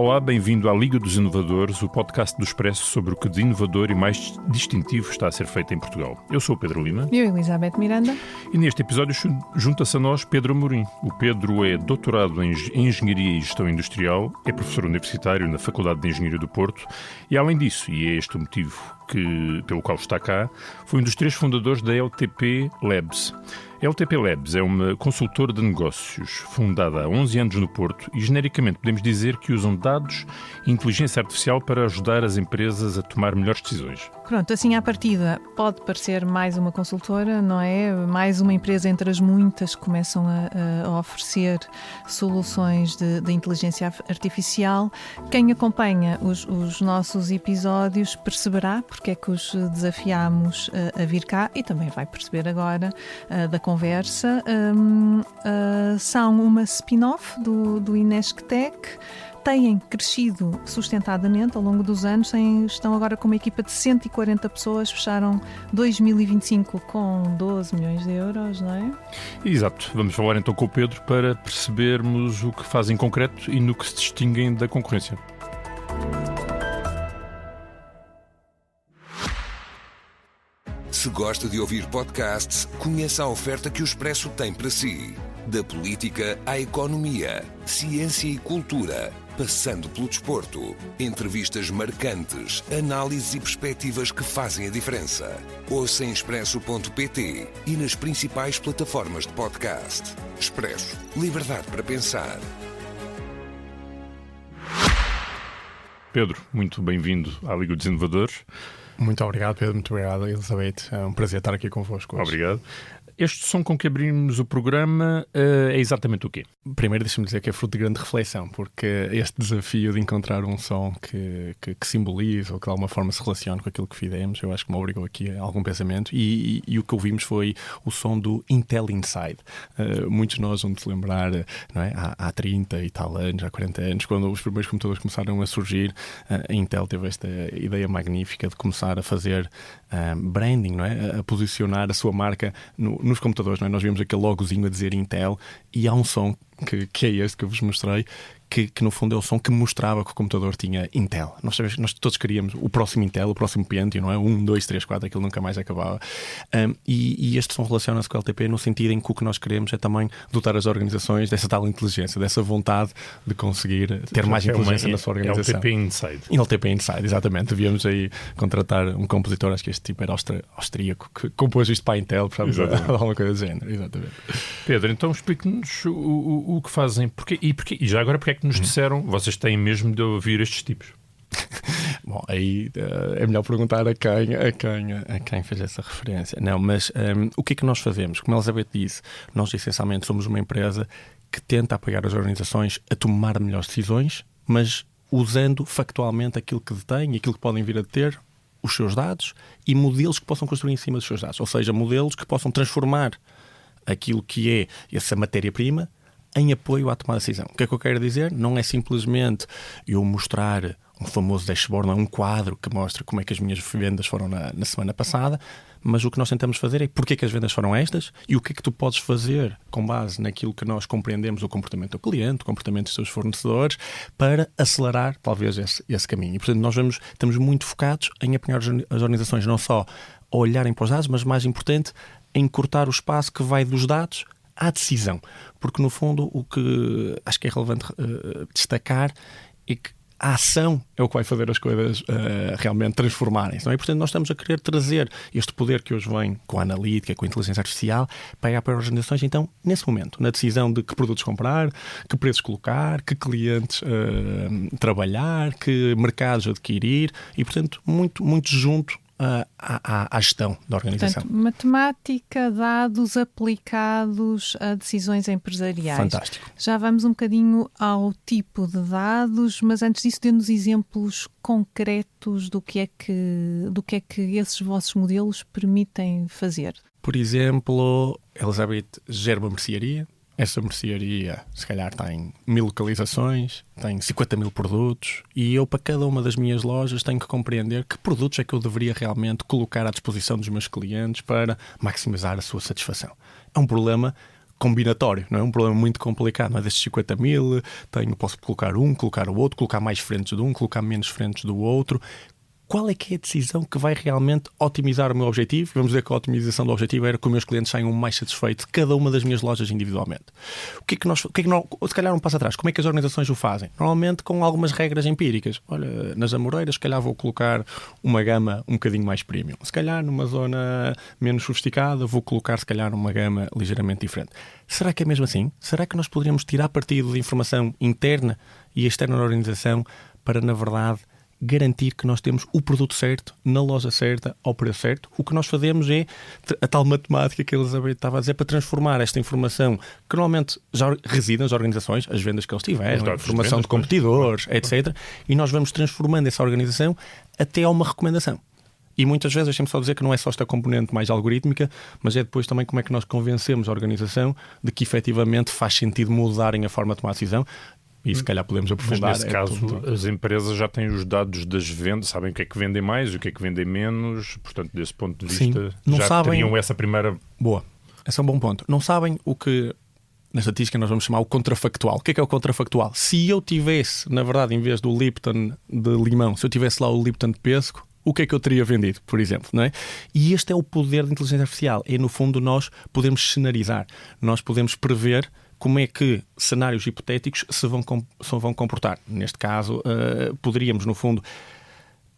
Olá, bem-vindo à Liga dos Inovadores, o podcast do Expresso sobre o que de inovador e mais distintivo está a ser feito em Portugal. Eu sou o Pedro Lima. Eu, Elizabeth Miranda. E neste episódio junta-se a nós Pedro Amorim. O Pedro é doutorado em Engenharia e Gestão Industrial, é professor universitário na Faculdade de Engenharia do Porto e, além disso, e é este o motivo pelo qual está cá, foi um dos 3 fundadores da LTP Labs. A LTP Labs é uma consultora de negócios fundada há 11 anos no Porto e, genericamente, podemos dizer que usam dados e inteligência artificial para ajudar as empresas a tomar melhores decisões. Pronto, assim à partida pode parecer mais uma consultora, não é? Mais uma empresa entre as muitas que começam a oferecer soluções de inteligência artificial. Quem acompanha os nossos episódios perceberá porque é que os desafiámos a vir cá e também vai perceber agora da conversa. São uma spin-off do Inesctec. Têm crescido sustentadamente ao longo dos anos, estão agora com uma equipa de 140 pessoas, fecharam 2025 com 12 milhões de euros, não é? Exato. Vamos falar então com o Pedro para percebermos o que fazem em concreto e no que se distinguem da concorrência. Se gosta de ouvir podcasts, conheça a oferta que o Expresso tem para si. Da política à economia, ciência e cultura, passando pelo desporto. Entrevistas marcantes, análises e perspectivas que fazem a diferença. Ouça em expresso.pt e nas principais plataformas de podcast. Expresso. Liberdade para pensar. Pedro, muito bem-vindo à Liga dos Inovadores. Muito obrigado, Pedro. Muito obrigado, Elizabeth. É um prazer estar aqui convosco hoje. Obrigado. Este som com que abrimos o programa é exatamente o quê? Primeiro, deixa-me dizer que é fruto de grande reflexão, porque este desafio de encontrar um som que simbolize ou que de alguma forma se relacione com aquilo que fizemos, eu acho que me obrigou aqui a algum pensamento e o que ouvimos foi o som do Intel Inside. Muitos de nós vão se lembrar, não é? Há 30 e tal anos, há 40 anos, quando os primeiros computadores começaram a surgir, a Intel teve esta ideia magnífica de começar a fazer branding, não é? A posicionar a sua marca nos computadores, não é? Nós vimos aquele logozinho a dizer Intel e há um som que é este que eu vos mostrei, que no fundo é o som que mostrava que o computador tinha Intel. Nós todos queríamos o próximo Intel, o próximo Pentium, não é? 1, 2, 3, 4, aquilo nunca mais acabava. E este som relaciona-se com o LTP no sentido em que o que nós queremos é também dotar as organizações dessa tal inteligência, dessa vontade de conseguir ter mais inteligência na sua organização. LTP Inside. LTP Inside, exatamente. Devíamos aí contratar um compositor, acho que este tipo era austríaco, que compôs isto para a Intel, para alguma coisa do género. Exatamente. Pedro, então explique-nos o que fazem e já agora porque é que nos disseram, vocês têm mesmo de ouvir estes tipos? Bom, aí é melhor perguntar a quem fez essa referência. Não, mas o que é que nós fazemos? Como a Elizabeth disse, nós essencialmente somos uma empresa que tenta apoiar as organizações a tomar melhores decisões, mas usando factualmente aquilo que detêm e aquilo que podem vir a ter, os seus dados e modelos que possam construir em cima dos seus dados. Ou seja, modelos que possam transformar aquilo que é essa matéria-prima em apoio à tomada de decisão. O que é que eu quero dizer? Não é simplesmente eu mostrar um famoso dashboard, não é um quadro que mostra como é que as minhas vendas foram na semana passada, mas o que nós tentamos fazer é porque é que as vendas foram estas e o que é que tu podes fazer com base naquilo que nós compreendemos o comportamento do cliente, o comportamento dos seus fornecedores, para acelerar talvez esse caminho. E, portanto, nós estamos muito focados em apanhar as organizações não só a olharem para os dados, mas mais importante, em cortar o espaço que vai dos dados à decisão. Porque, no fundo, o que acho que é relevante destacar é que a ação é o que vai fazer as coisas realmente transformarem-se, não é? E, portanto, nós estamos a querer trazer este poder que hoje vem com a analítica, com a inteligência artificial, para as organizações, então, nesse momento, na decisão de que produtos comprar, que preços colocar, que clientes trabalhar, que mercados adquirir e, portanto, muito, muito junto à gestão da organização. Portanto, matemática, dados aplicados a decisões empresariais. Fantástico. Já vamos um bocadinho ao tipo de dados, mas antes disso dê-nos exemplos concretos do que é que esses vossos modelos permitem fazer. Por exemplo, Elizabeth gera uma mercearia. Essa mercearia, se calhar, tem 1000 localizações, tem 50 mil produtos e eu, para cada uma das minhas lojas, tenho que compreender que produtos é que eu deveria realmente colocar à disposição dos meus clientes para maximizar a sua satisfação. É um problema combinatório, não é? Um problema muito complicado, não é? Destes 50 mil, posso colocar colocar o outro, colocar mais frentes de um, colocar menos frentes do outro. Qual é que é a decisão que vai realmente otimizar o meu objetivo? Vamos dizer que a otimização do objetivo era que os meus clientes saiam mais satisfeitos de cada uma das minhas lojas individualmente. Se calhar um passo atrás, como é que as organizações o fazem? Normalmente com algumas regras empíricas. Olha, nas Amoreiras, se calhar vou colocar uma gama um bocadinho mais premium. Se calhar numa zona menos sofisticada, vou colocar se calhar uma gama ligeiramente diferente. Será que é mesmo assim? Será que nós poderíamos tirar partido de informação interna e externa da organização para, na verdade, garantir que nós temos o produto certo, na loja certa, ao preço certo? O que nós fazemos é a tal matemática que a Elizabeth estava a dizer, para transformar esta informação que normalmente já reside nas organizações, as vendas que eles tiveram, a informação de competidores, etc. E nós vamos transformando essa organização até a uma recomendação. E muitas vezes, deixem-me só dizer que não é só esta componente mais algorítmica, mas é depois também como é que nós convencemos a organização de que efetivamente faz sentido mudarem a forma de tomar a decisão. E se calhar podemos aprofundar. Mas nesse caso, as empresas já têm os dados das vendas, sabem o que é que vendem mais, o que é que vendem menos, portanto, desse ponto de vista, não já sabem... teriam essa primeira... Boa, esse é um bom ponto. Não sabem o que, na estatística, nós vamos chamar o contrafactual. O que é o contrafactual? Se eu tivesse, na verdade, em vez do Lipton de limão, se eu tivesse lá o Lipton de pêssego, o que é que eu teria vendido, por exemplo, não é? E este é o poder da inteligência artificial. É, no fundo, nós podemos cenarizar. Nós podemos prever como é que cenários hipotéticos se vão comportar. Neste caso, poderíamos, no fundo,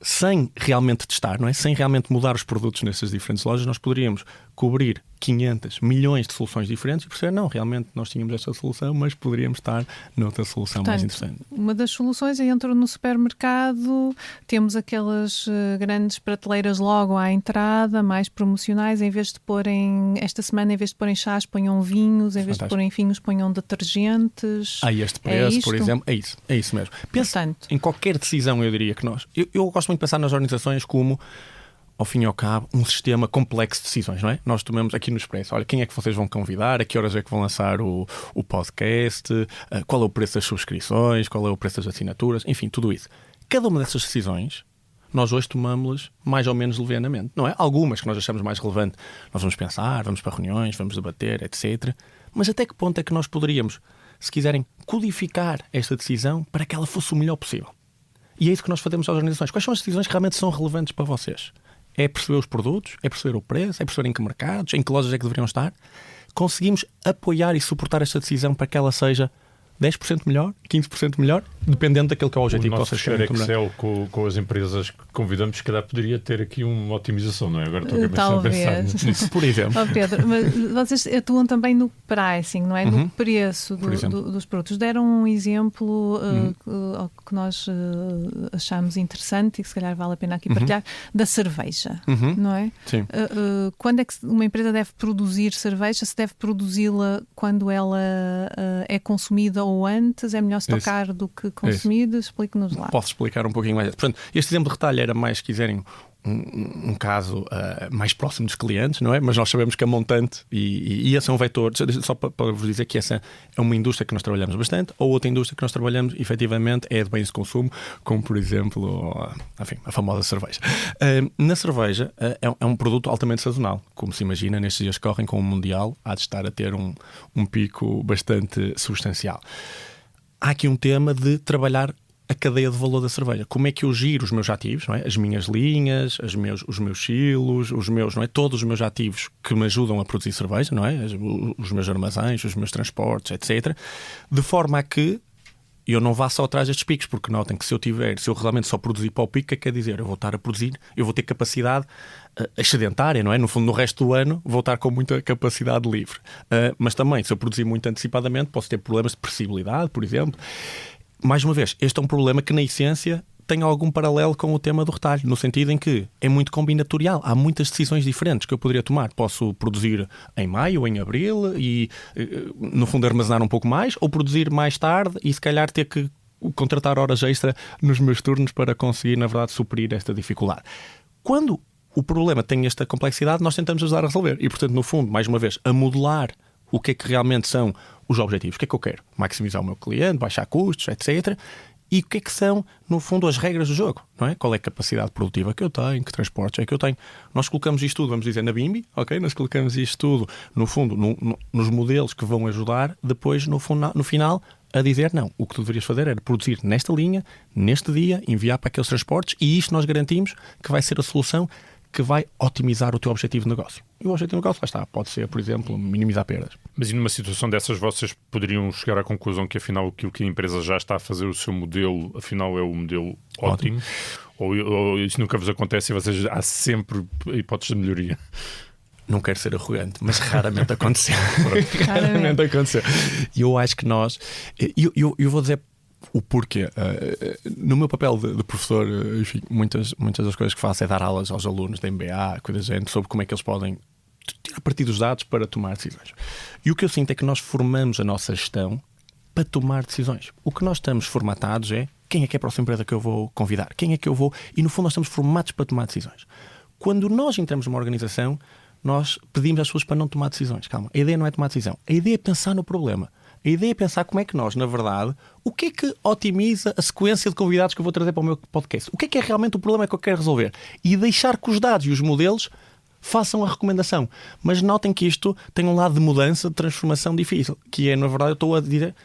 sem realmente testar, não é? Sem realmente mudar os produtos nessas diferentes lojas, nós poderíamos cobrir 500 milhões de soluções diferentes e perceber, não, realmente nós tínhamos esta solução, mas poderíamos estar noutra solução. Portanto, mais interessante. Uma das soluções é entro no supermercado, temos aquelas grandes prateleiras logo à entrada, mais promocionais, em vez de porem, esta semana, em vez de porem chás, ponham vinhos, em vez de porem vinhos, ponham detergentes. Este preço, por exemplo, é isso mesmo. Pensa em qualquer decisão, eu diria que nós... Eu gosto muito de pensar nas organizações como, ao fim e ao cabo, um sistema complexo de decisões, não é? Nós tomamos aqui no Expresso, olha, quem é que vocês vão convidar, a que horas é que vão lançar o podcast, qual é o preço das subscrições, qual é o preço das assinaturas, enfim, tudo isso. Cada uma dessas decisões, nós hoje tomamos-las mais ou menos levianamente, não é? Algumas que nós achamos mais relevante, nós vamos pensar, vamos para reuniões, vamos debater, etc. Mas até que ponto é que nós poderíamos, se quiserem, codificar esta decisão para que ela fosse o melhor possível? E é isso que nós fazemos às organizações. Quais são as decisões que realmente são relevantes para vocês? É perceber os produtos, é perceber o preço, é perceber em que mercados, em que lojas é que deveriam estar. Conseguimos apoiar e suportar esta decisão para que ela seja 10% melhor, 15% melhor, dependendo daquele que é o objetivo que vocês querem. O nosso Excel com as empresas que convidamos, se calhar poderia ter aqui uma otimização, não é? Agora estou a pensar nisso. Por exemplo. Oh, Pedro, mas vocês atuam também no pricing, não é? No preço dos produtos. Deram um exemplo que nós achamos interessante e que se calhar vale a pena aqui partilhar, da cerveja, não é? Sim. Quando é que uma empresa deve produzir cerveja? Se deve produzi-la quando ela é consumida ou antes? É melhor estocar do que consumir? Explique-nos lá. Posso explicar um pouquinho mais. Portanto, este exemplo de retalho era mais, se quiserem, um caso mais próximo dos clientes, não é? Mas nós sabemos que a montante, e esse é um vetor, só para vos dizer que essa é uma indústria que nós trabalhamos bastante, ou outra indústria que nós trabalhamos, efetivamente, é de bens de consumo, como, por exemplo, enfim, a famosa cerveja. Na cerveja, é um produto altamente sazonal. Como se imagina, nestes dias que correm com o Mundial, há de estar a ter um pico bastante substancial. Há aqui um tema de trabalhar a cadeia de valor da cerveja. Como é que eu giro os meus ativos, não é? As minhas linhas, os meus silos, não é? Todos os meus ativos que me ajudam a produzir cerveja, não é? Os meus armazéns, os meus transportes, etc. De forma a que eu não vá só atrás destes picos, porque notem que se eu realmente só produzir para o pico, o que é que quer dizer? Eu vou estar a produzir, eu vou ter capacidade excedentária, não é? No fundo, no resto do ano, vou estar com muita capacidade livre. Mas também, se eu produzir muito antecipadamente, posso ter problemas de previsibilidade, por exemplo. Mais uma vez, este é um problema que, na essência, tem algum paralelo com o tema do retalho, no sentido em que é muito combinatorial. Há muitas decisões diferentes que eu poderia tomar. Posso produzir em maio ou em abril e, no fundo, armazenar um pouco mais, ou produzir mais tarde e, se calhar, ter que contratar horas extra nos meus turnos para conseguir, na verdade, suprir esta dificuldade. Quando o problema tem esta complexidade, nós tentamos ajudar a resolver. E, portanto, no fundo, mais uma vez, a modelar o que é que realmente são os objetivos. O que é que eu quero? Maximizar o meu cliente, baixar custos, etc. E o que é que são, no fundo, as regras do jogo, não é? Qual é a capacidade produtiva que eu tenho, que transportes é que eu tenho. Nós colocamos isto tudo, vamos dizer, na BIMBI, ok? Nós colocamos isto tudo, no fundo, nos modelos que vão ajudar, depois, no final, a dizer, não, o que tu deverias fazer era produzir nesta linha, neste dia, enviar para aqueles transportes, e isto nós garantimos que vai ser a solução que vai otimizar o teu objetivo de negócio. E o objetivo de negócio, lá está, pode ser, por exemplo, minimizar perdas. Mas e numa situação dessas, vocês poderiam chegar à conclusão que afinal aquilo que a empresa já está a fazer, o seu modelo, afinal é o modelo ótimo? Ou isso nunca vos acontece e vocês há sempre hipóteses de melhoria? Não quero ser arrogante, mas raramente aconteceu. Raramente aconteceu. E eu acho que nós... Eu vou dizer o porquê. No meu papel de professor, enfim, muitas das coisas que faço é dar aulas aos alunos da MBA, coisas da gente, sobre como é que eles podem tirar partido dos dados para tomar decisões. E o que eu sinto é que nós formamos a nossa gestão para tomar decisões. O que nós estamos formatados é quem é que é a próxima empresa que eu vou convidar, quem é que eu vou... E no fundo nós estamos formados para tomar decisões. Quando nós entramos numa organização, nós pedimos às pessoas para não tomar decisões. Calma, a ideia não é tomar decisão. A ideia é pensar no problema. A ideia é pensar como é que nós, na verdade, o que é que otimiza a sequência de convidados que eu vou trazer para o meu podcast? O que é realmente o problema que eu quero resolver? E deixar que os dados e os modelos façam a recomendação. Mas notem que isto tem um lado de mudança, de transformação difícil, que é, na verdade, eu estou a dizer,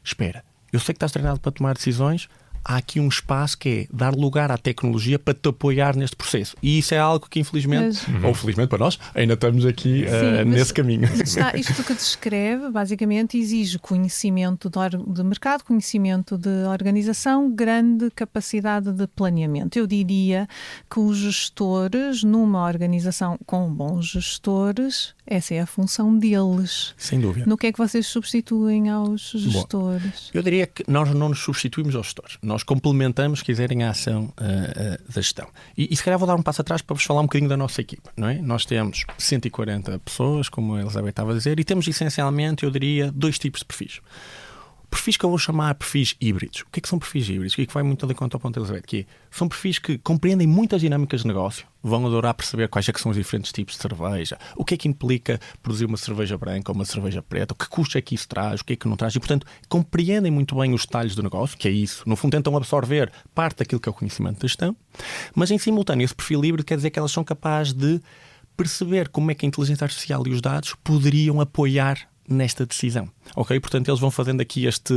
espera, eu sei que estás treinado para tomar decisões, há aqui um espaço que é dar lugar à tecnologia para te apoiar neste processo. E isso é algo que, infelizmente, ou felizmente para nós, ainda estamos aqui nesse caminho. Isto que descreve, basicamente, exige conhecimento de mercado, conhecimento de organização, grande capacidade de planeamento. Eu diria que os gestores, numa organização com bons gestores, essa é a função deles. Sem dúvida. No que é que vocês substituem aos gestores? Bom, eu diria que nós não nos substituímos aos gestores. Nós complementamos, se quiserem, a ação da gestão. E se calhar vou dar um passo atrás para vos falar um bocadinho da nossa equipa, não é? Nós temos 140 pessoas, como a Elizabeth estava a dizer, e temos essencialmente, eu diria, 2 tipos de perfis. Perfis que eu vou chamar perfis híbridos. O que é que são perfis híbridos? O que é que vai muito ali contra o ponto, Elizabeth? Que são perfis que compreendem muitas dinâmicas de negócio, vão adorar perceber quais é que são os diferentes tipos de cerveja, o que é que implica produzir uma cerveja branca ou uma cerveja preta, o que custo é que isso traz, o que é que não traz, e, portanto, compreendem muito bem os detalhes do negócio, que é isso. No fundo, tentam absorver parte daquilo que é o conhecimento da gestão, mas, em simultâneo, esse perfil híbrido quer dizer que elas são capazes de perceber como é que a inteligência artificial e os dados poderiam apoiar nesta decisão, ok? Portanto, eles vão fazendo aqui este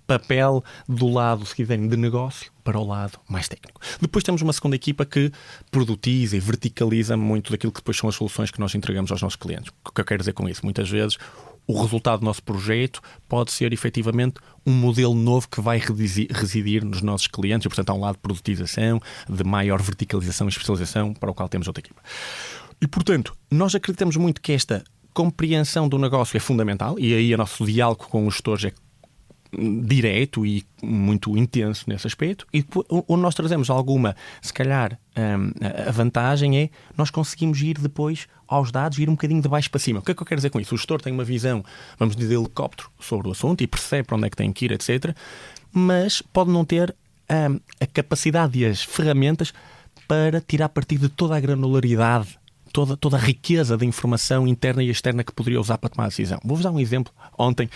papel do lado, se quiserem, de negócio para o lado mais técnico. Depois temos uma segunda equipa que produtiza e verticaliza muito daquilo que depois são as soluções que nós entregamos aos nossos clientes. O que eu quero dizer com isso? Muitas vezes o resultado do nosso projeto pode ser, efetivamente, um modelo novo que vai residir nos nossos clientes e, portanto, há um lado de produtização, de maior verticalização e especialização, para o qual temos outra equipa. E, portanto, nós acreditamos muito que esta compreensão do negócio é fundamental, e aí o nosso diálogo com os gestores é direto e muito intenso nesse aspecto. E onde nós trazemos alguma, se calhar, a vantagem é nós conseguimos ir depois aos dados e ir um bocadinho de baixo para cima. O que é que eu quero dizer com isso? O gestor tem uma visão, vamos dizer, de helicóptero sobre o assunto e percebe para onde é que tem que ir, etc. Mas pode não ter a capacidade e as ferramentas para tirar partido de toda a granularidade, toda a riqueza de informação interna e externa que poderia usar para tomar a decisão. Vou-vos dar um exemplo. Ontem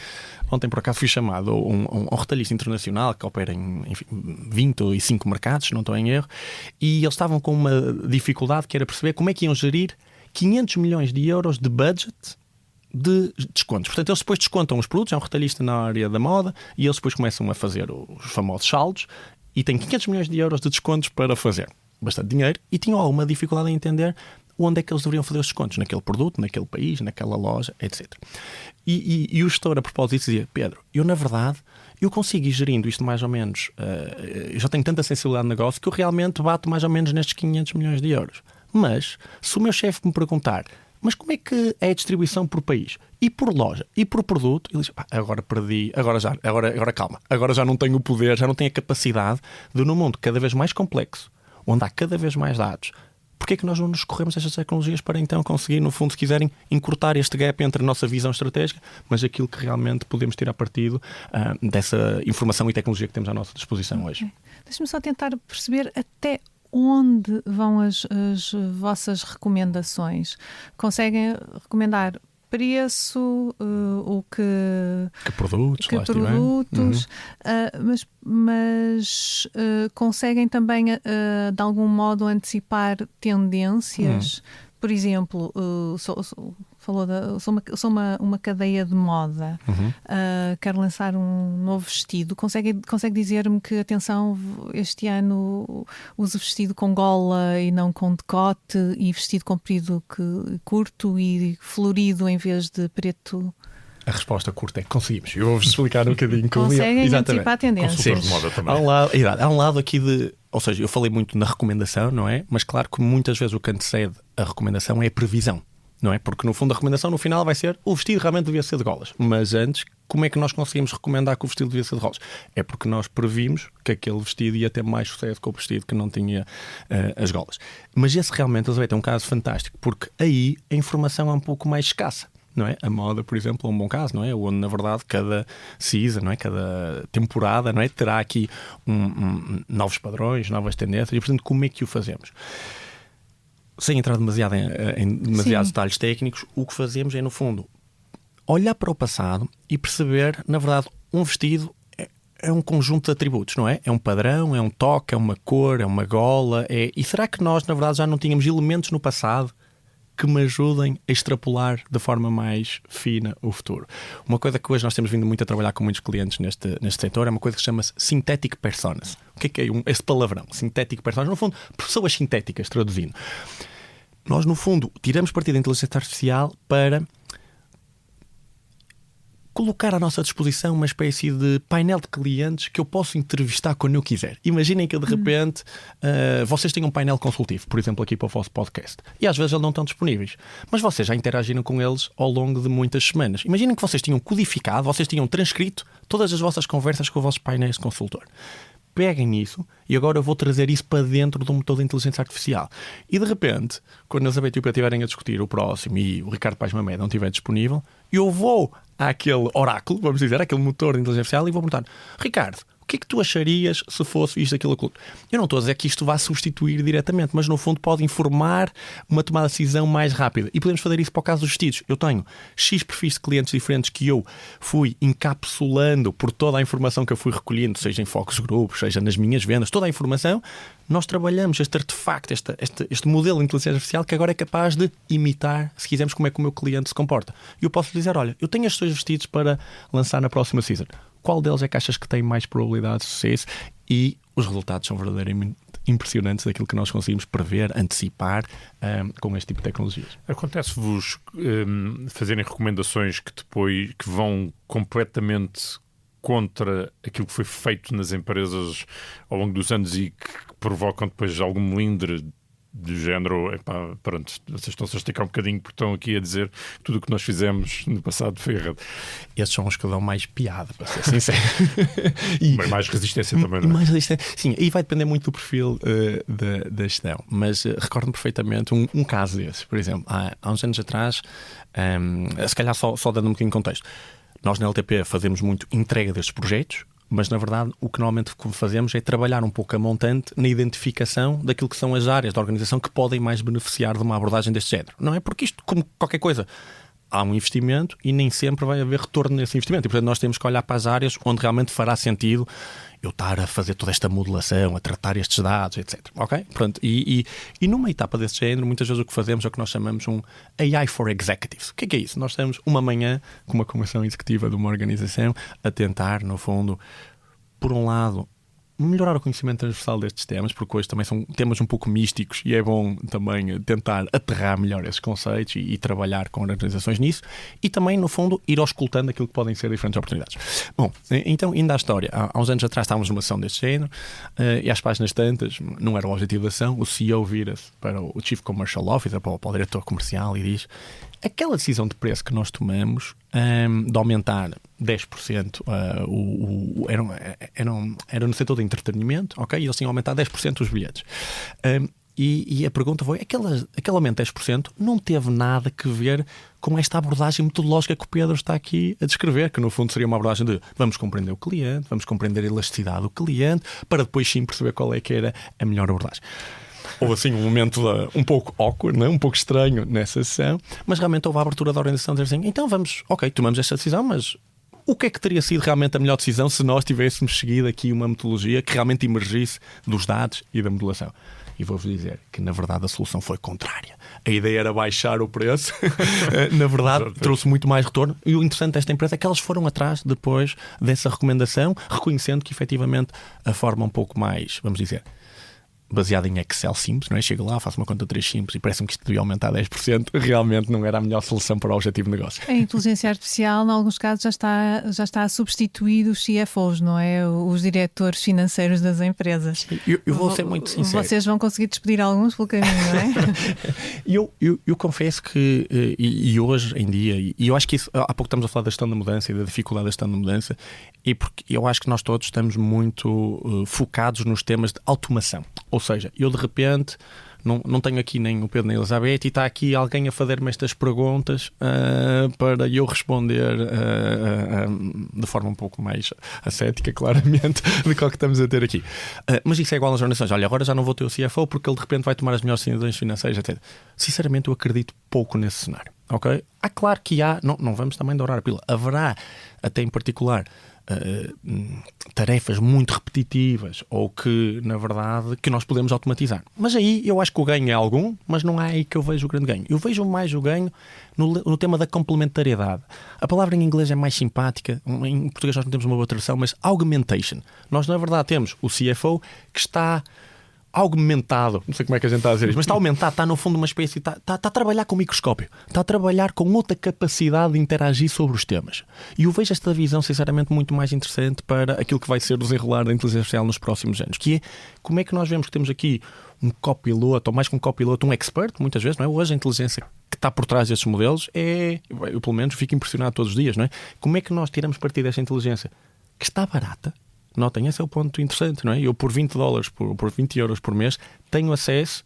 por acaso, fui chamado a um retalhista internacional que opera em 25 mercados, se não estou em erro, e eles estavam com uma dificuldade que era perceber como é que iam gerir 500 milhões de euros de budget de descontos. Portanto, eles depois descontam os produtos, é um retalhista na área da moda, e eles depois começam a fazer os famosos saldos, e têm 500 milhões de euros de descontos para fazer. Bastante dinheiro, e tinham alguma dificuldade em entender onde é que eles deveriam fazer os descontos, naquele produto, naquele país, naquela loja, etc. E o gestor, a propósito, dizia: Pedro, eu na verdade, eu consigo ir gerindo isto mais ou menos, eu já tenho tanta sensibilidade de negócio que eu realmente bato mais ou menos nestes 500 milhões de euros. Mas, se o meu chefe me perguntar: mas como é que é a distribuição por país, e por loja, e por produto? Ele diz: agora perdi, agora calma, agora já não tenho o poder, já não tenho a capacidade de, num mundo cada vez mais complexo, onde há cada vez mais dados, porque é que nós não nos corremos estas tecnologias para então conseguir, no fundo, se quiserem, encurtar este gap entre a nossa visão estratégica, mas aquilo que realmente podemos tirar partido dessa informação e tecnologia que temos à nossa disposição hoje. Okay. Deixa-me só tentar perceber até onde vão as vossas recomendações. Conseguem recomendar preço, que produtos, mas conseguem também de algum modo antecipar tendências. Por exemplo, sou uma cadeia de moda, quero lançar um novo vestido, consegue dizer-me que, atenção, este ano uso vestido com gola e não com decote, e vestido comprido curto e florido em vez de preto? A resposta curta é conseguimos. Eu vou-vos explicar um bocadinho como conseguem antecipar tendências. De moda também. Há um lado aqui de... Ou seja, eu falei muito na recomendação, não é? Mas claro que muitas vezes o que antecede a recomendação é a previsão, não é? Porque no fundo a recomendação no final vai ser o vestido realmente devia ser de golas. Mas antes, como é que nós conseguimos recomendar que o vestido devia ser de golas? É porque nós previmos que aquele vestido ia ter mais sucesso que o vestido que não tinha as golas. Mas esse realmente, Elizabeth, é um caso fantástico, porque aí a informação é um pouco mais escassa. Não é? A moda, por exemplo, é um bom caso, não é? Onde, na verdade, cada season, não é? Cada temporada, não é? Terá aqui novos padrões, novas tendências, e, portanto, como é que o fazemos? Sem entrar demasiado em demasiados detalhes técnicos, o que fazemos é, no fundo, olhar para o passado e perceber, na verdade, um vestido é um conjunto de atributos, não é? É um padrão, é um toque, é uma cor, é uma gola, E será que nós, na verdade, já não tínhamos elementos no passado que me ajudem a extrapolar de forma mais fina o futuro? Uma coisa que hoje nós temos vindo muito a trabalhar com muitos clientes neste setor é uma coisa que chama-se Synthetic Personas. O que é esse palavrão? Synthetic Personas, no fundo, pessoas sintéticas, traduzindo. Nós, no fundo, tiramos partido da inteligência artificial para colocar à nossa disposição uma espécie de painel de clientes que eu posso entrevistar quando eu quiser. Imaginem que de repente vocês têm um painel consultivo, por exemplo, aqui para o vosso podcast, e às vezes eles não estão disponíveis, mas vocês já interagiram com eles ao longo de muitas semanas. Imaginem que vocês tinham codificado, vocês tinham transcrito todas as vossas conversas com os vossos painéis de consultor. Peguem nisso e agora eu vou trazer isso para dentro de um motor de inteligência artificial. E de repente, quando a Elizabeth e o Pedro estiverem a discutir o próximo e o Ricardo Paes Mamed não estiver disponível, eu vou àquele oráculo, vamos dizer, àquele motor de inteligência artificial e vou perguntar: Ricardo, o que é que tu acharias se fosse isto, aquilo, aquilo? Eu não estou a dizer que isto vá substituir diretamente, mas no fundo pode informar uma tomada de decisão mais rápida. E podemos fazer isso para o caso dos vestidos. Eu tenho X perfis de clientes diferentes que eu fui encapsulando por toda a informação que eu fui recolhendo, seja em focus grupos, seja nas minhas vendas, toda a informação. Nós trabalhamos este artefacto, este modelo de inteligência artificial que agora é capaz de imitar, se quisermos, como é que o meu cliente se comporta. E eu posso dizer: olha, eu tenho estes dois vestidos para lançar na próxima season. Qual deles é que achas que tem mais probabilidade de sucesso? E os resultados são verdadeiramente impressionantes daquilo que nós conseguimos prever, antecipar com este tipo de tecnologias. Acontece-vos fazerem recomendações que depois vão completamente contra aquilo que foi feito nas empresas ao longo dos anos e que provocam depois algum melindre do género: epá, pronto, vocês estão-se a esticar um bocadinho porque estão aqui a dizer que tudo o que nós fizemos no passado foi errado. Esses são os que dão mais piada, para ser sincero. Mas mais resistência também, não é? Mais resistência. Sim, aí vai depender muito do perfil da gestão. Mas recordo-me perfeitamente um caso desses. Por exemplo, há uns anos atrás, se calhar só dando um bocadinho de contexto, nós na LTP fazemos muito entrega destes projetos, mas na verdade o que normalmente fazemos é trabalhar um pouco a montante na identificação daquilo que são as áreas da organização que podem mais beneficiar de uma abordagem deste género. Não é? Porque isto, como qualquer coisa, há um investimento e nem sempre vai haver retorno nesse investimento. E portanto nós temos que olhar para as áreas onde realmente fará sentido eu estar a fazer toda esta modelação, a tratar estes dados, etc. Ok? Pronto. E numa etapa desse género, muitas vezes o que fazemos é o que nós chamamos um AI for Executives. O que é isso? Nós temos uma manhã com uma comissão executiva de uma organização a tentar, no fundo, por um lado, melhorar o conhecimento transversal destes temas, porque hoje também são temas um pouco místicos e é bom também tentar aterrar melhor esses conceitos e trabalhar com organizações nisso, e também, no fundo, ir auscultando aquilo que podem ser diferentes oportunidades. Bom, então, indo à história, há uns anos atrás estávamos numa ação deste género e às páginas tantas, não era o objetivo da ação, o CEO vira-se para o Chief Commercial Officer, para o diretor comercial, e diz: aquela decisão de preço que nós tomamos de aumentar 10%, era no setor de entretenimento, ok? E eles tinham aumentado 10% os bilhetes. E a pergunta foi: aquele aumento de 10% não teve nada a ver com esta abordagem metodológica que o Pedro está aqui a descrever, que no fundo seria uma abordagem de vamos compreender o cliente, vamos compreender a elasticidade do cliente, para depois sim perceber qual é que era a melhor abordagem. houve assim um momento um pouco awkward, né? Um pouco estranho nessa sessão, mas realmente houve a abertura da organização de dizer assim, então vamos, ok, tomamos esta decisão, mas o que é que teria sido realmente a melhor decisão se nós tivéssemos seguido aqui uma metodologia que realmente emergisse dos dados e da modelação? E vou-vos dizer que, na verdade, a solução foi contrária. A ideia era baixar o preço. Na verdade, trouxe muito mais retorno. E o interessante desta empresa é que elas foram atrás, depois dessa recomendação, reconhecendo que, efetivamente, a forma um pouco mais, vamos dizer, baseada em Excel simples, não é? Chego lá, faço uma conta 3 simples e parece-me que isto devia aumentar 10%. Realmente não era a melhor solução para o objetivo de negócio. A inteligência artificial, em alguns casos, já está a substituir os CFOs, não é? Os diretores financeiros das empresas. Eu vou ser muito sincero. Vocês vão conseguir despedir alguns pelo caminho, não é? Eu confesso que, e hoje em dia, e eu acho que isso, há pouco estamos a falar da gestão da mudança e da dificuldade da gestão da mudança, e porque eu acho que nós todos estamos muito focados nos temas de automação. Ou seja, eu de repente não tenho aqui nem o Pedro nem a Elizabeth e está aqui alguém a fazer-me estas perguntas para eu responder de forma um pouco mais ascética, claramente, do que estamos a ter aqui. Mas isso é igual às organizações. Olha, agora já não vou ter o CFO porque ele de repente vai tomar as melhores decisões financeiras, etc. Sinceramente, eu acredito pouco nesse cenário. Ok? Claro que há, não vamos também dourar a pílula, haverá até em particular tarefas muito repetitivas ou que, na verdade, que nós podemos automatizar. Mas aí eu acho que o ganho é algum, mas não é aí que eu vejo o grande ganho. Eu vejo mais o ganho no tema da complementariedade. A palavra em inglês é mais simpática, em português nós não temos uma boa tradução, mas augmentation. Nós, na verdade, temos o CFO que está augmentado, não sei como é que a gente está a dizer isto, mas está aumentado, está no fundo uma espécie, está a trabalhar com microscópio, está a trabalhar com outra capacidade de interagir sobre os temas. E eu vejo esta visão, sinceramente, muito mais interessante para aquilo que vai ser o desenrolar da inteligência artificial nos próximos anos, que é como é que nós vemos que temos aqui um copiloto, ou mais que um copiloto, um expert, muitas vezes, não é? Hoje a inteligência que está por trás destes modelos eu pelo menos fico impressionado todos os dias, não é? Como é que nós tiramos partido desta inteligência que está barata? Notem, esse é o ponto interessante, não é? Eu por $20, por 20 euros por mês, tenho acesso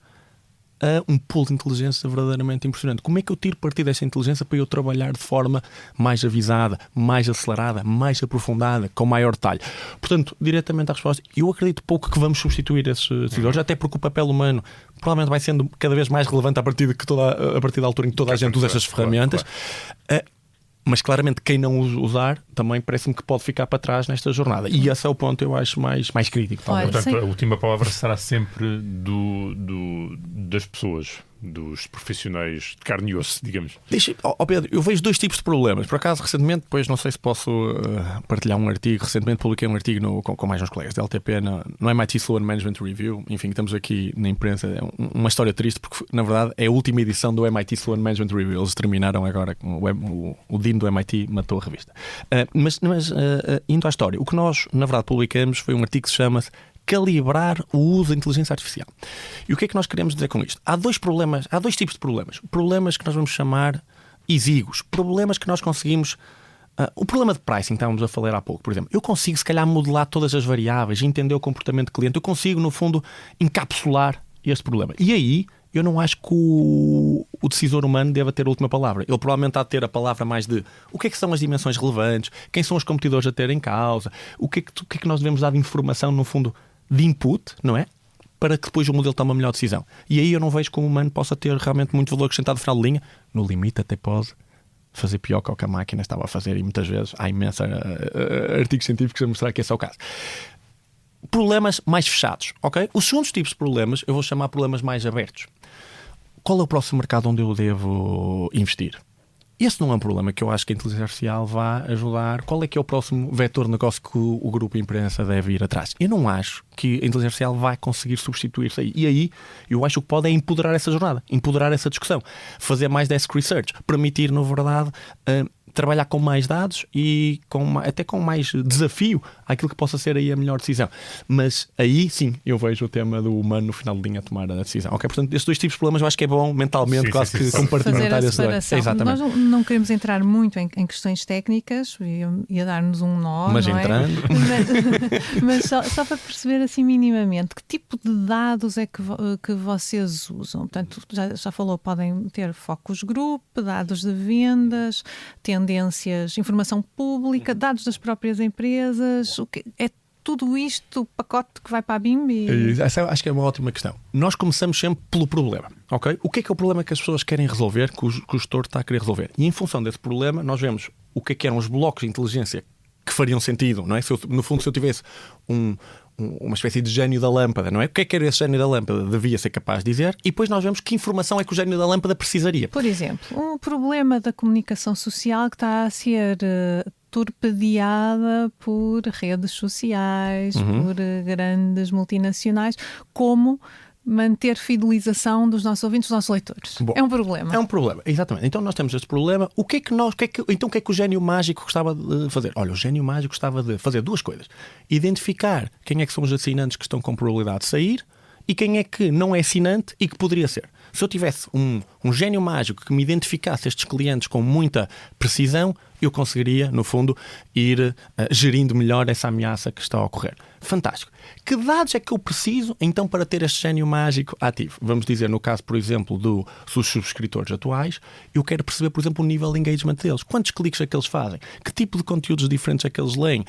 a um pool de inteligência verdadeiramente impressionante. Como é que eu tiro partido dessa inteligência para eu trabalhar de forma mais avisada, mais acelerada, mais aprofundada, com maior detalhe? Portanto, diretamente à resposta, eu acredito pouco que vamos substituir esses decisores, até porque o papel humano provavelmente vai sendo cada vez mais relevante a partir da altura em que toda a gente usa estas ferramentas. Mas claramente quem não usar também parece-me que pode ficar para trás nesta jornada. E esse é o ponto, eu acho, mais crítico. Portanto, a última palavra será sempre das pessoas, dos profissionais de carne e osso, digamos. Pedro, eu vejo dois tipos de problemas. Por acaso, recentemente, depois não sei se posso partilhar um artigo. Recentemente publiquei um artigo com mais uns colegas da LTP no MIT Sloan Management Review. Enfim, estamos aqui na imprensa. É uma história triste porque, na verdade, é a última edição do MIT Sloan Management Review. Eles terminaram agora, o Dean do MIT matou a revista. Mas indo à história, o que nós, na verdade, publicamos foi um artigo que se chama calibrar o uso da inteligência artificial. E o que é que nós queremos dizer com isto? Há dois tipos de problemas. Problemas que nós vamos chamar exíguos. Problemas que nós conseguimos... o problema de pricing, estávamos a falar há pouco, por exemplo. Eu consigo, se calhar, modelar todas as variáveis, entender o comportamento do cliente. Eu consigo, no fundo, encapsular este problema. E aí, eu não acho que o decisor humano deva ter a última palavra. Ele provavelmente há de ter a palavra mais de o que é que são as dimensões relevantes, quem são os competidores a ter em causa, o que é que nós devemos dar de informação, no fundo, de input, não é? Para que depois o modelo tome a melhor decisão. E aí eu não vejo como o humano possa ter realmente muito valor acrescentado no final de linha. No limite até pode fazer pior que o que a máquina estava a fazer, e muitas vezes há imensos artigos científicos a mostrar que esse é o caso. Problemas mais fechados, ok? Os segundos tipos de problemas eu vou chamar problemas mais abertos. Qual é o próximo mercado onde eu devo investir? Esse não é um problema que eu acho que a inteligência artificial vai ajudar. Qual é que é o próximo vetor de negócio que o grupo imprensa deve ir atrás? Eu não acho que a inteligência artificial vai conseguir substituir-se aí. E aí, eu acho que pode é empoderar essa jornada, empoderar essa discussão, fazer mais desk research, permitir, na verdade, trabalhar com mais dados e até com mais desafio àquilo que possa ser aí a melhor decisão. Mas aí sim eu vejo o tema do humano no final de linha a tomar a decisão. Ok, portanto, esses dois tipos de problemas eu acho que é bom mentalmente quase que compartimentar esses dois. Nós não queremos entrar muito em questões técnicas e a dar-nos um nó, mas não entrando. Mas só para perceber assim minimamente que tipo de dados é que vocês usam. Portanto, já falou, podem ter focus group, dados de vendas, tendências, informação pública, dados das próprias empresas. tudo isto, o pacote que vai para a BIM? Essa acho que é uma ótima questão. Nós começamos sempre pelo problema, ok? O que é o problema que as pessoas querem resolver, que o gestor está a querer resolver? E em função desse problema, nós vemos o que eram os blocos de inteligência que fariam sentido, não é? No fundo, se eu tivesse uma espécie de gênio da lâmpada, não é? O que era esse gênio da lâmpada? Devia ser capaz de dizer, e depois nós vemos que informação é que o gênio da lâmpada precisaria. Por exemplo, um problema da comunicação social que está a ser torpedeada por redes sociais, por grandes multinacionais, como manter fidelização dos nossos ouvintes, dos nossos leitores. Bom, é um problema. É um problema, exatamente. Então nós temos este problema. O que é que o gênio mágico gostava de fazer? Olha, o gênio mágico gostava de fazer duas coisas. Identificar quem é que são os assinantes que estão com probabilidade de sair e quem é que não é assinante e que poderia ser. Se eu tivesse um gênio mágico que me identificasse estes clientes com muita precisão, eu conseguiria, no fundo, ir gerindo melhor essa ameaça que está a ocorrer. Fantástico. Que dados é que eu preciso, então, para ter este gênio mágico ativo? Vamos dizer, no caso, por exemplo, dos subscritores atuais, eu quero perceber, por exemplo, o nível de engagement deles. Quantos cliques é que eles fazem? Que tipo de conteúdos diferentes é que eles leem?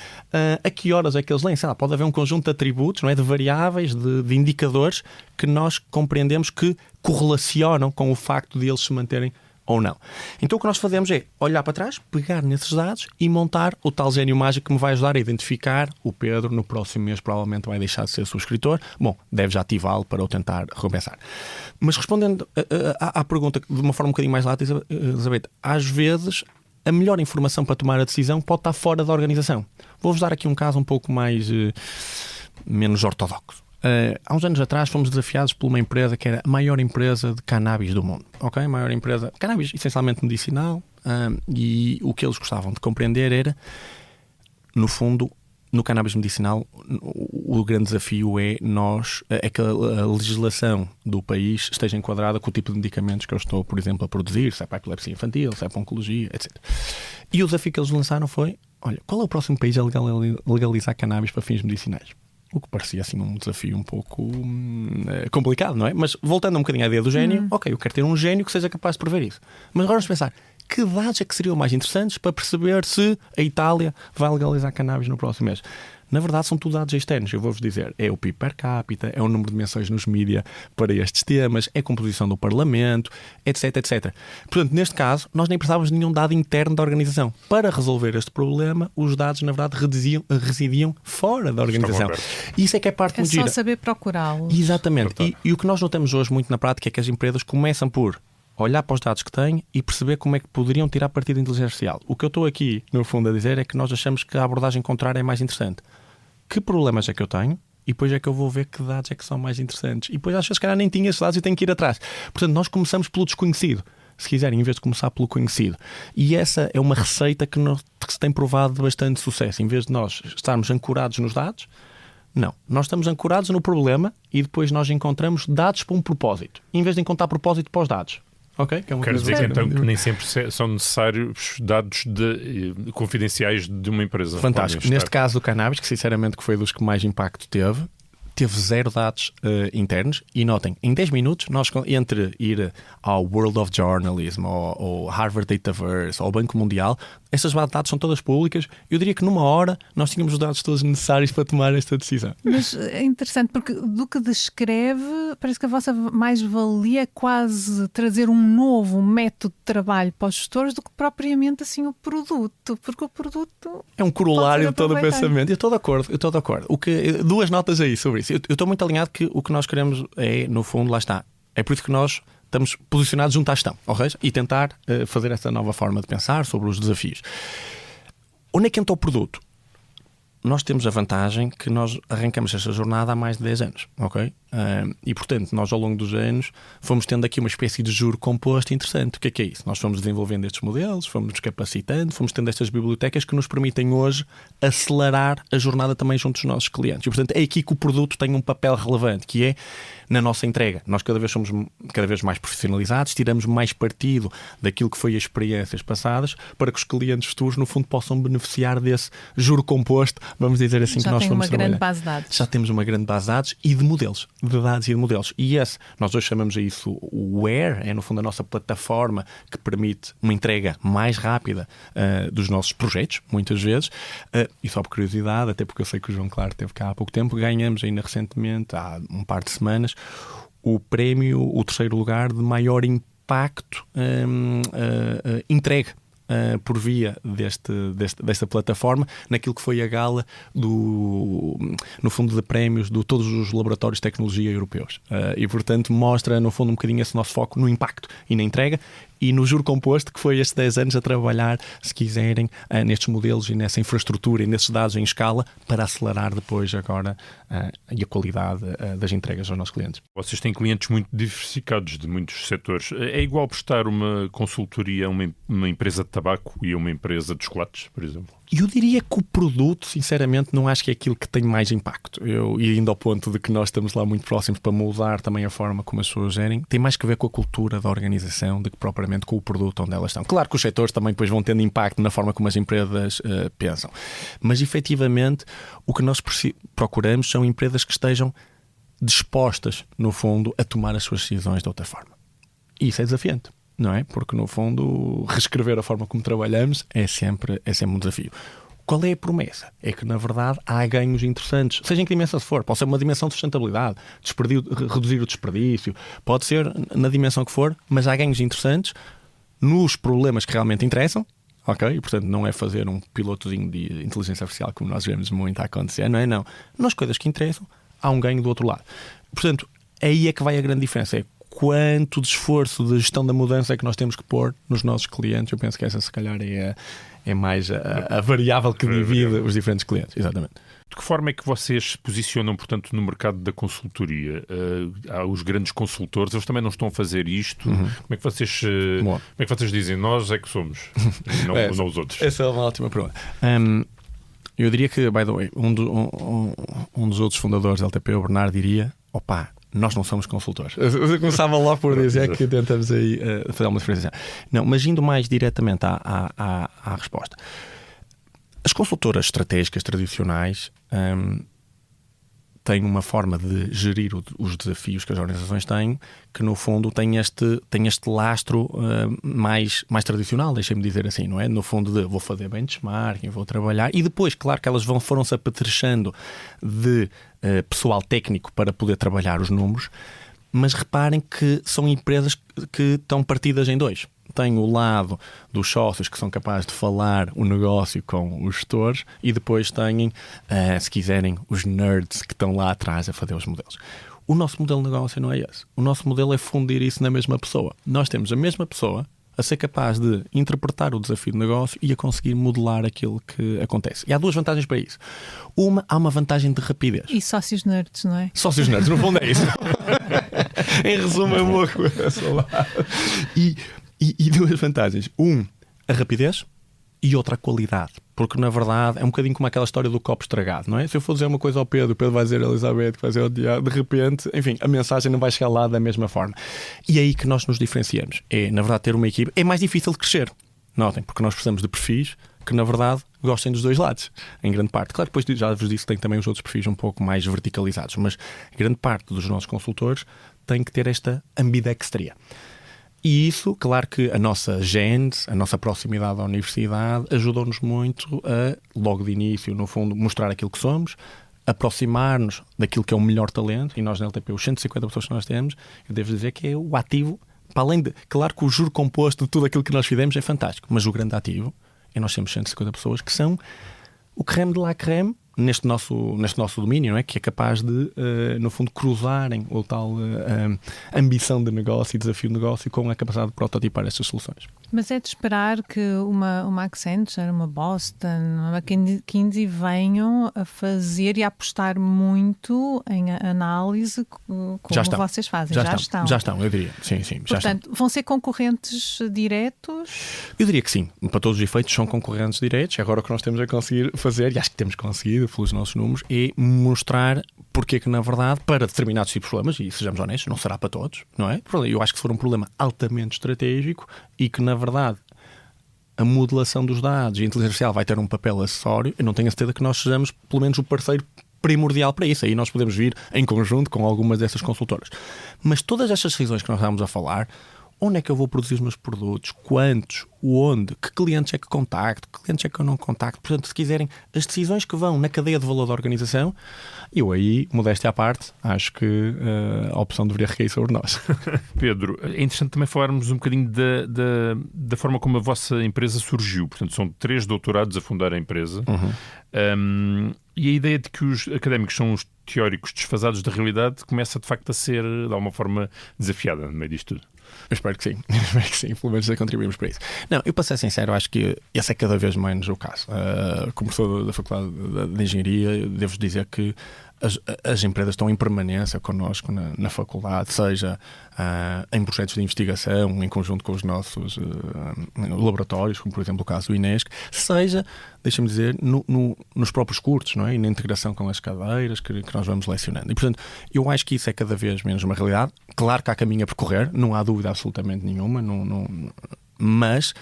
A que horas é que eles leem? Sei lá, pode haver um conjunto de atributos, não é? De variáveis, de indicadores que nós compreendemos que correlacionam com o facto de eles se manterem ou não. Então o que nós fazemos é olhar para trás, pegar nesses dados e montar o tal gênio mágico que me vai ajudar a identificar o Pedro no próximo mês provavelmente vai deixar de ser subscritor. Bom, deve já ativá-lo para o tentar recompensar. Mas respondendo à pergunta de uma forma um bocadinho mais lata, Elizabeth, às vezes a melhor informação para tomar a decisão pode estar fora da organização. Vou-vos dar aqui um caso um pouco mais menos ortodoxo. Há uns anos atrás fomos desafiados por uma empresa que era a maior empresa de cannabis do mundo. Ok? Maior empresa, cannabis essencialmente medicinal, e o que eles gostavam de compreender era, no fundo, no cannabis medicinal, o grande desafio é que a legislação do país esteja enquadrada com o tipo de medicamentos que eu estou, por exemplo, a produzir, se é para a epilepsia infantil, se é para a oncologia, etc. E o desafio que eles lançaram foi, olha, qual é o próximo país a legalizar cannabis para fins medicinais? O que parecia assim um desafio um pouco complicado, não é? Mas voltando um bocadinho à ideia do gênio, ok, eu quero ter um gênio que seja capaz de prever isso. Mas agora vamos pensar, que dados é que seriam mais interessantes para perceber se a Itália vai legalizar cannabis no próximo mês? Na verdade são tudo dados externos, eu vou-vos dizer, é o PIB per capita, é o número de menções nos mídia para estes temas, é a composição do Parlamento, etc, etc. Portanto, neste caso, nós nem precisávamos de nenhum dado interno da organização. Para resolver este problema, os dados, na verdade, residiam fora da organização. E isso é que é parte muito gira. É só saber procurá-los. Exatamente. E o que nós notamos hoje muito na prática é que as empresas começam por olhar para os dados que têm e perceber como é que poderiam tirar partido da inteligência artificial. O que eu estou aqui, no fundo, a dizer é que nós achamos que a abordagem contrária é mais interessante. Que problemas é que eu tenho? E depois é que eu vou ver que dados é que são mais interessantes. E depois às vezes, calhar, nem tinha esses dados e tenho que ir atrás. Portanto, nós começamos pelo desconhecido, se quiserem, em vez de começar pelo conhecido. E essa é uma receita que se tem provado de bastante sucesso. Em vez de nós estarmos ancorados nos dados, não. Nós estamos ancorados no problema e depois nós encontramos dados para um propósito, em vez de encontrar propósito para os dados. Okay? Quero dizer que, então, que nem sempre são necessários dados confidenciais de uma empresa. Fantástico. Neste caso do cannabis, que sinceramente foi dos que mais impacto teve 0 dados internos. E notem, em 10 minutos, nós entre ir ao World of Journalism, ao Harvard Dataverse, ao Banco Mundial, estas bases de dados são todas públicas. Eu diria que numa hora nós tínhamos os dados todos necessários para tomar esta decisão. Mas é interessante, porque do que descreve, parece que a vossa mais-valia é quase trazer um novo método de trabalho para os gestores do que propriamente assim o produto, porque o produto é um corolário de todo o pensamento. Eu estou de acordo. Duas notas aí sobre isso. Eu estou muito alinhado que o que nós queremos é, no fundo, lá está. É por isso que nós estamos posicionados junto à gestão, ok? E tentar fazer essa nova forma de pensar sobre os desafios. Onde é que entra o produto? Nós temos a vantagem que nós arrancamos esta jornada há mais de 10 anos, ok? E, portanto, nós ao longo dos anos fomos tendo aqui uma espécie de juro composto interessante. O que é isso? Nós fomos desenvolvendo estes modelos, fomos nos capacitando, fomos tendo estas bibliotecas que nos permitem hoje acelerar a jornada também junto dos nossos clientes. E, portanto, é aqui que o produto tem um papel relevante, que é na nossa entrega. Nós cada vez somos cada vez mais profissionalizados, tiramos mais partido daquilo que foi as experiências passadas para que os clientes futuros, no fundo, possam beneficiar desse juro composto, vamos dizer assim, que nós fomos trabalhar. Já tem uma grande base de dados. Já temos uma grande base de dados e de modelos, de dados e de modelos. E esse, nós hoje chamamos a isso o Where, é no fundo a nossa plataforma que permite uma entrega mais rápida dos nossos projetos, muitas vezes. E só por curiosidade, até porque eu sei que o João Claro esteve cá há pouco tempo, ganhamos ainda recentemente, há um par de semanas, o prémio, o 3º lugar de maior impacto entregue por via desta plataforma naquilo que foi a gala no fundo de prémios de todos os laboratórios de tecnologia europeus. E, portanto, mostra, no fundo, um bocadinho esse nosso foco no impacto e na entrega e no juro composto, que foi estes 10 anos a trabalhar, se quiserem, nestes modelos e nessa infraestrutura e nesses dados em escala para acelerar depois agora e a qualidade das entregas aos nossos clientes. Vocês têm clientes muito diversificados de muitos setores. É igual prestar uma consultoria a uma empresa de tabaco e a uma empresa de chocolates, por exemplo? Eu diria que o produto, sinceramente, não acho que é aquilo que tem mais impacto. E indo ao ponto de que nós estamos lá muito próximos para moldar também a forma como as pessoas gerem, tem mais que ver com a cultura da organização do que propriamente com o produto onde elas estão. Claro que os setores também depois vão tendo impacto na forma como as empresas pensam. Mas, efetivamente, o que nós procuramos são empresas que estejam dispostas, no fundo, a tomar as suas decisões de outra forma. E isso é desafiante. Não é? Porque, no fundo, reescrever a forma como trabalhamos é sempre um desafio. Qual é a promessa? É que, na verdade, há ganhos interessantes, seja em que dimensão for. Pode ser uma dimensão de sustentabilidade, reduzir o desperdício, pode ser na dimensão que for, mas há ganhos interessantes nos problemas que realmente interessam. Ok? E, portanto, não é fazer um pilotozinho de inteligência artificial como nós vemos muito a acontecer, não é? Não. Nas coisas que interessam, há um ganho do outro lado. Portanto, aí é que vai a grande diferença. É quanto de esforço de gestão da mudança é que nós temos que pôr nos nossos clientes. Eu penso que essa, se calhar, é mais a variável que divide os diferentes clientes. Exatamente. De que forma é que vocês se posicionam, portanto, no mercado da consultoria? Há os grandes consultores, eles também não estão a fazer isto. Como é que vocês dizem? Nós é que somos, não os outros. Essa é uma ótima pergunta. Eu diria que, by the way, um dos outros fundadores da LTP, o Bernardo, diria: opa, nós não somos consultores. Eu começava logo por dizer que tentamos aí fazer uma diferença. Não, mas indo mais diretamente à resposta. As consultoras estratégicas tradicionais têm uma forma de gerir os desafios que as organizações têm, que no fundo tem este lastro mais tradicional, deixem-me dizer assim, não é? No fundo de vou fazer benchmarking, vou trabalhar, e depois, claro que elas foram-se apetrechando de pessoal técnico para poder trabalhar os números, mas reparem que são empresas que estão partidas em dois. Tem o lado dos sócios que são capazes de falar o negócio com os gestores e depois têm, se quiserem, os nerds que estão lá atrás a fazer os modelos. O nosso modelo de negócio não é esse. O nosso modelo é fundir isso na mesma pessoa. Nós temos a mesma pessoa a ser capaz de interpretar o desafio de negócio e a conseguir modelar aquilo que acontece. E há duas vantagens para isso. Há uma vantagem de rapidez. E sócios nerds, não é? Sócios nerds, no fundo é isso. Em resumo, é boa coisa. E duas vantagens. A rapidez e outra, a qualidade. Porque, na verdade, é um bocadinho como aquela história do copo estragado, não é? Se eu for dizer uma coisa ao Pedro, o Pedro vai dizer a Elizabeth, que vai dizer ao Tiago, de repente, enfim, a mensagem não vai chegar lá da mesma forma. E é aí que nós nos diferenciamos. É, na verdade, ter uma equipe. É mais difícil de crescer. Notem, porque nós precisamos de perfis que, na verdade, gostem dos dois lados, em grande parte. Claro que depois já vos disse que tem também os outros perfis um pouco mais verticalizados, mas grande parte dos nossos consultores tem que ter esta ambidextria. E isso, claro que a nossa gênese, a nossa proximidade à universidade ajudou-nos muito a, logo de início, no fundo, mostrar aquilo que somos, aproximar-nos daquilo que é o melhor talento, e nós na LTP, os 150 pessoas que nós temos, eu devo dizer que é o ativo, para além de, claro que o juro composto de tudo aquilo que nós fizemos é fantástico, mas o grande ativo é nós temos 150 pessoas que são o creme de la creme neste nosso domínio, não é? Que é capaz de, no fundo, cruzarem o tal ambição de negócio e desafio de negócio com a capacidade de prototipar estas soluções. Mas é de esperar que uma Accenture, uma Boston, uma McKinsey venham a fazer e a apostar muito em análise como vocês fazem. Já estão, eu diria. Sim, portanto, vão ser concorrentes diretos? Eu diria que sim. Para todos os efeitos são concorrentes diretos. Agora o que nós temos a conseguir fazer, e acho que temos conseguido pelos nossos números, é mostrar porque que, na verdade, para determinados tipos de problemas, e sejamos honestos, não será para todos, não é? Eu acho que se for um problema altamente estratégico e que, na verdade, a modelação dos dados e a inteligência artificial vai ter um papel acessório, eu não tenho a certeza que nós sejamos, pelo menos, o parceiro primordial para isso. Aí nós podemos vir em conjunto com algumas dessas consultoras. Mas todas estas decisões que nós estamos a falar, onde é que eu vou produzir os meus produtos? Quantos? Onde? Que clientes é que contacto? Que clientes é que eu não contacto? Portanto, se quiserem, as decisões que vão na cadeia de valor da organização, eu aí, modéstia à parte, acho que a opção deveria recair sobre nós. Pedro, é interessante também falarmos um bocadinho da forma como a vossa empresa surgiu. Portanto, são 3 doutorados a fundar a empresa. E a ideia de que os académicos são os teóricos desfasados da realidade começa, de facto, a ser, de alguma forma, desafiada no meio disto tudo. Eu espero que sim, pelo menos já contribuímos para isso. Não, eu, para ser sincero, acho que esse é cada vez menos o caso. Como professor da Faculdade de Engenharia, devo dizer que as empresas estão em permanência connosco na faculdade, seja em projetos de investigação, em conjunto com os nossos laboratórios, como por exemplo o caso do INESC, seja, deixa-me dizer, nos próprios cursos, não é? E na integração com as cadeiras que nós vamos lecionando. E, portanto, eu acho que isso é cada vez menos uma realidade. Claro que há caminho a percorrer, não há dúvida absolutamente nenhuma, mas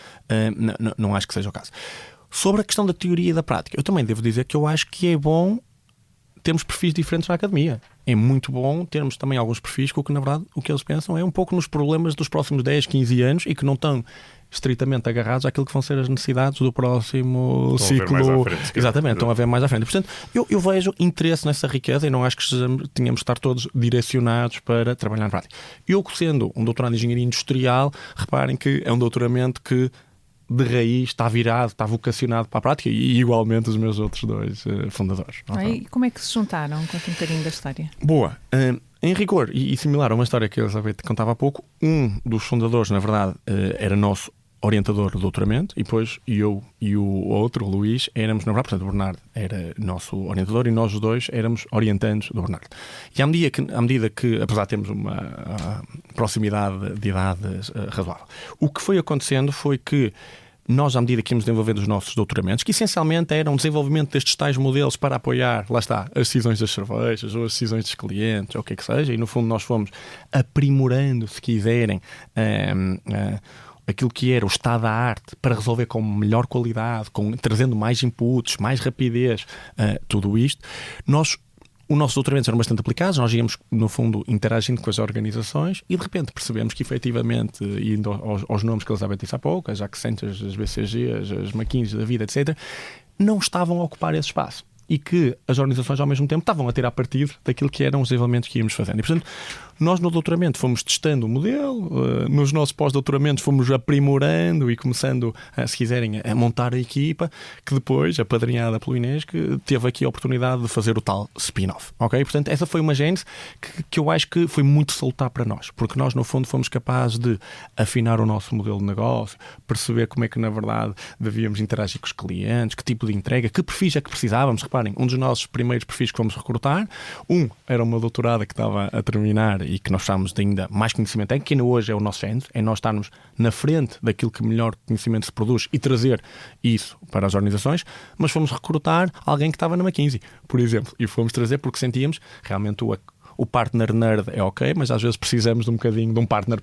não acho que seja o caso. Sobre a questão da teoria e da prática, eu também devo dizer que eu acho que é bom termos perfis diferentes na academia. É muito bom termos também alguns perfis que, na verdade, o que eles pensam é um pouco nos problemas dos próximos 10, 15 anos e que não estão estritamente agarrados àquilo que vão ser as necessidades do próximo ciclo. Exatamente, estão a ver mais à frente. Portanto, eu vejo interesse nessa riqueza e não acho que tínhamos de estar todos direcionados para trabalhar na prática. Eu, sendo um doutorado em Engenharia Industrial, reparem que é um doutoramento que de raiz está virado, está vocacionado para a prática, e igualmente os meus outros 2 fundadores. E como é que se juntaram? Conta um bocadinho da história. Boa. Em rigor, e similar a uma história que a Elizabeth contava há pouco, um dos fundadores, na verdade, era nosso orientador do doutoramento, e depois eu e o outro, o Luís, éramos, na verdade, portanto, o Bernardo era nosso orientador e nós os 2 éramos orientandos do Bernardo. E à medida que apesar de termos uma proximidade de idades razoável, o que foi acontecendo foi que nós, à medida que íamos desenvolvendo os nossos doutoramentos, que essencialmente eram o desenvolvimento destes tais modelos para apoiar, lá está, as decisões das cervejas ou as decisões dos clientes, ou o que é que seja, e no fundo nós fomos aprimorando, se quiserem, aquilo que era o estado da arte para resolver com melhor qualidade, trazendo mais inputs, mais rapidez, tudo isto. Os nossos doutoramentos eram bastante aplicados, nós íamos, no fundo, interagindo com as organizações e, de repente, percebemos que, efetivamente, indo aos nomes que a Elizabeth disse há pouco, as Accentures, as BCGs, as McKinsey da vida, etc., não estavam a ocupar esse espaço. E que as organizações, ao mesmo tempo, estavam a tirar partido daquilo que eram os desenvolvimentos que íamos fazendo. E, portanto, nós no doutoramento fomos testando o modelo, nos nossos pós-doutoramentos fomos aprimorando e começando, se quiserem, a montar a equipa, que depois, apadrinhada pelo INESC, teve aqui a oportunidade de fazer o tal spin-off. Ok? Portanto, essa foi uma gênese que eu acho que foi muito salutar para nós, porque nós, no fundo, fomos capazes de afinar o nosso modelo de negócio, perceber como é que, na verdade, devíamos interagir com os clientes, que tipo de entrega, que perfis é que precisávamos. Reparem, um dos nossos primeiros perfis que fomos recrutar, era uma doutorada que estava a terminar e que nós precisamos de ainda mais conhecimento, que ainda hoje é o nosso centro, é nós estarmos na frente daquilo que melhor conhecimento se produz e trazer isso para as organizações, mas fomos recrutar alguém que estava na McKinsey, por exemplo, e fomos trazer porque sentíamos realmente o partner nerd é ok, mas às vezes precisamos de um bocadinho de um partner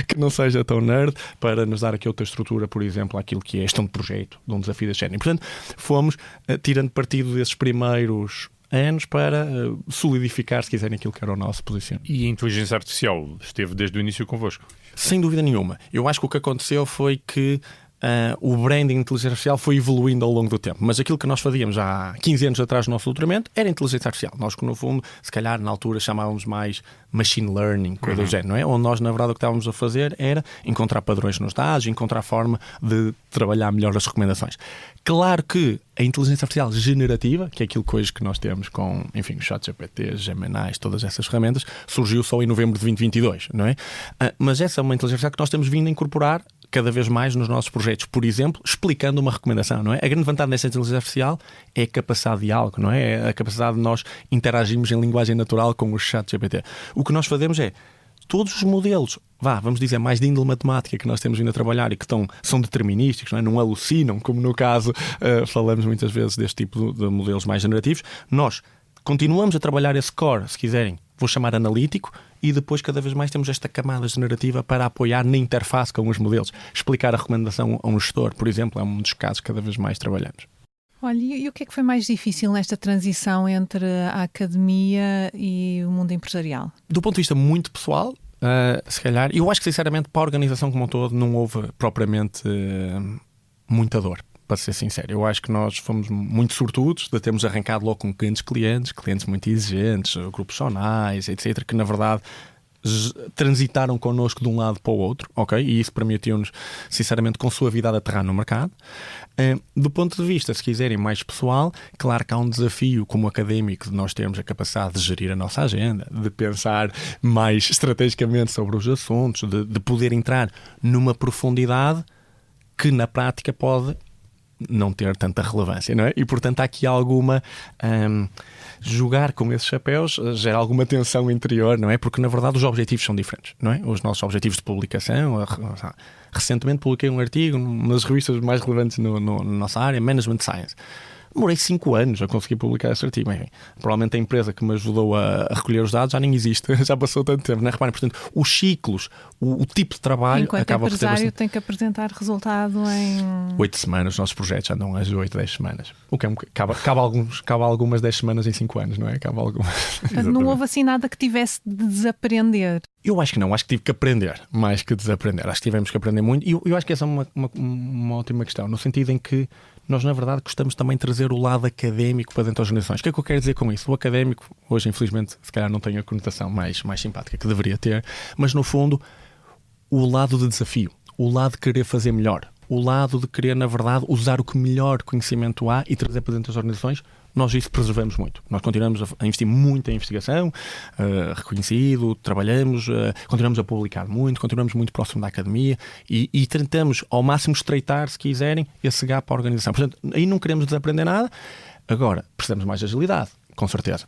que não seja tão nerd para nos dar aqui outra estrutura, por exemplo, aquilo que é gestão de projeto, de um desafio da série. Portanto, fomos tirando partido desses primeiros anos para solidificar, se quiserem, aquilo que era o nosso posicionamento. E a inteligência artificial esteve desde o início convosco? Sem dúvida nenhuma. Eu acho que o que aconteceu foi que o branding de inteligência artificial foi evoluindo ao longo do tempo. Mas aquilo que nós fazíamos há 15 anos atrás no nosso doutoramento era inteligência artificial. Nós, que no fundo, se calhar na altura chamávamos mais machine learning, coisa do género, não é? Onde nós, na verdade, o que estávamos a fazer era encontrar padrões nos dados, encontrar forma de trabalhar melhor as recomendações. Claro que a inteligência artificial generativa, que é aquilo que hoje que nós temos com, enfim, os ChatGPT, Gemini, todas essas ferramentas, surgiu só em novembro de 2022, não é? Mas essa é uma inteligência artificial que nós temos vindo a incorporar cada vez mais nos nossos projetos, por exemplo, explicando uma recomendação, não é? A grande vantagem dessa inteligência artificial é a capacidade de diálogo, não é? É a capacidade de nós interagirmos em linguagem natural com o ChatGPT. O que nós fazemos é, todos os modelos, vamos dizer, mais de índole matemática que nós temos vindo a trabalhar e que são determinísticos, não alucinam, como no caso falamos muitas vezes deste tipo de modelos mais generativos, nós continuamos a trabalhar esse core, se quiserem, vou chamar analítico, e depois cada vez mais temos esta camada generativa para apoiar na interface com os modelos. Explicar a recomendação a um gestor, por exemplo, é um dos casos que cada vez mais trabalhamos. Olha, e o que é que foi mais difícil nesta transição entre a academia e o mundo empresarial? Do ponto de vista muito pessoal, se calhar, eu acho que sinceramente para a organização como um todo não houve propriamente muita dor, para ser sincero. Eu acho que nós fomos muito sortudos de termos arrancado logo com clientes muito exigentes, grupos sonais, etc., que na verdade transitaram connosco de um lado para o outro, ok? E isso permitiu-nos, sinceramente, com suavidade aterrar no mercado. Do ponto de vista, se quiserem, mais pessoal, claro que há um desafio como académico de nós termos a capacidade de gerir a nossa agenda, de pensar mais estrategicamente sobre os assuntos, de poder entrar numa profundidade que na prática pode não ter tanta relevância, não é? E portanto há aqui alguma... jogar com esses chapéus gera alguma tensão interior, não é? Porque na verdade os objetivos são diferentes, não é? Os nossos objetivos de publicação, recentemente publiquei um artigo numa das revistas mais relevantes na nossa área, Management Science. Demorei 5 anos a conseguir publicar esse artigo. Enfim, provavelmente a empresa que me ajudou a recolher os dados já nem existe, já passou tanto tempo, não é? Reparem, portanto, os ciclos, o tipo de trabalho acaba por ter bastante... empresário tem que apresentar resultado em 8 semanas. Os nossos projetos andam às 8, 10 semanas. O que é cabe algumas 10 semanas em 5 anos, não é? Cabe algumas. Não houve assim nada que tivesse de desaprender. Eu acho que não, acho que tive que aprender mais que desaprender. Acho que tivemos que aprender muito. E eu acho que essa é uma ótima questão, no sentido em que nós, na verdade, gostamos também de trazer o lado académico para dentro das organizações. O que é que eu quero dizer com isso? O académico, hoje, infelizmente, se calhar não tem a conotação mais simpática que deveria ter, mas, no fundo, o lado de desafio, o lado de querer fazer melhor, o lado de querer, na verdade, usar o que melhor conhecimento há e trazer para dentro das organizações. Nós isso preservamos muito. Nós continuamos a investir muito em investigação, reconhecido, trabalhamos, continuamos a publicar muito, continuamos muito próximo da academia e tentamos ao máximo estreitar, se quiserem, esse gap para a organização. Portanto, aí não queremos desaprender nada. Agora, precisamos mais de agilidade, com certeza.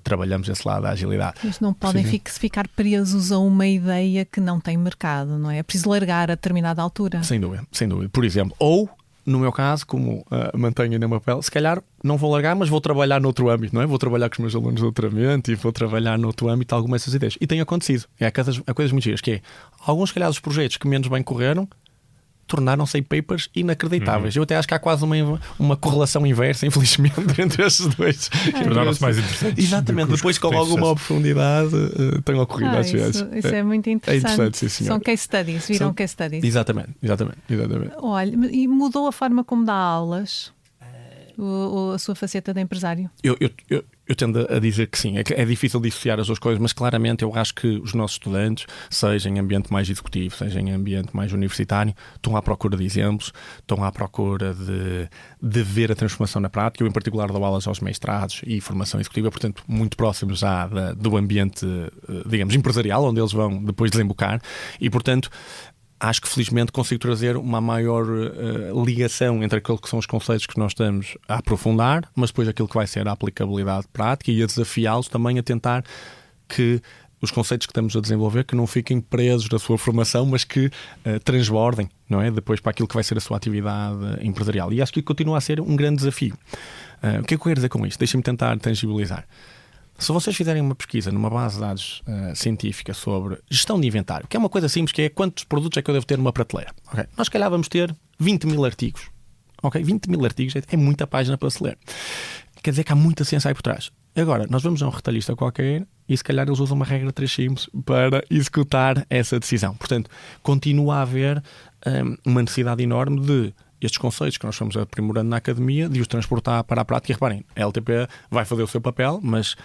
Trabalhamos esse lado da agilidade. Mas não podem ficar presos a uma ideia que não tem mercado, não é? É preciso largar a determinada altura. Sem dúvida, sem dúvida. Por exemplo, ou... No meu caso, como mantenho ainda o meu papel, se calhar não vou largar, mas vou trabalhar noutro âmbito, não é? Vou trabalhar com os meus alunos de doutoramento e vou trabalhar noutro âmbito algumas dessas ideias. E tem acontecido. Há coisas muito giras, que é, alguns, se calhar, dos projetos que menos bem correram, tornaram-se em papers inacreditáveis. Eu até acho que há quase uma correlação inversa, infelizmente, entre esses dois. Tornaram-se mais interessantes. Exatamente, depois com alguma profundidade tem ocorrido às vezes. Isso é muito interessante. É interessante, sim, senhor. São case studies, case studies. Exatamente. Olha, e mudou a forma como dá aulas? A sua faceta de empresário? Eu tendo a dizer que sim, é difícil dissociar as duas coisas, mas claramente eu acho que os nossos estudantes, seja em ambiente mais executivo, seja em ambiente mais universitário, estão à procura de exemplos, estão à procura de ver a transformação na prática. Eu, em particular, dou aulas aos mestrados e formação executiva, portanto, muito próximos já do ambiente, digamos, empresarial, onde eles vão depois desembocar, e, portanto, acho que felizmente consigo trazer uma maior ligação entre aquilo que são os conceitos que nós estamos a aprofundar, mas depois aquilo que vai ser a aplicabilidade prática e a desafiá-los também a tentar que os conceitos que estamos a desenvolver que não fiquem presos na sua formação, mas que transbordem, não é? Depois para aquilo que vai ser a sua atividade empresarial. E acho que continua a ser um grande desafio. O que é que eu quero dizer com isto? Deixem-me tentar tangibilizar. Se vocês fizerem uma pesquisa numa base de dados científica sobre gestão de inventário, que é uma coisa simples, que é quantos produtos é que eu devo ter numa prateleira, okay? Nós, se calhar, vamos ter 20 mil artigos. Okay? 20 mil artigos é muita página para se ler. Quer dizer que há muita ciência aí por trás. Agora, nós vamos a um retalhista qualquer e, se calhar, eles usam uma regra 3 simples para executar essa decisão. Portanto, continua a haver uma necessidade enorme de estes conceitos que nós fomos aprimorando na academia, de os transportar para a prática. E reparem, a LTP vai fazer o seu papel, mas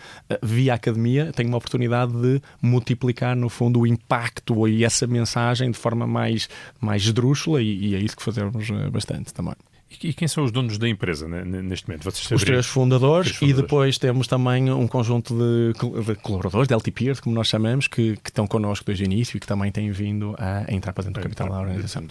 via academia tem uma oportunidade de multiplicar, no fundo, o impacto e essa mensagem de forma mais esdrúxula, e é isso que fazemos bastante também. E quem são os donos da empresa neste momento? Os 3 fundadores, e depois temos também um conjunto de colaboradores, de LTPers, como nós chamamos, que estão connosco desde o início e que também têm vindo a entrar para dentro do capital da organização.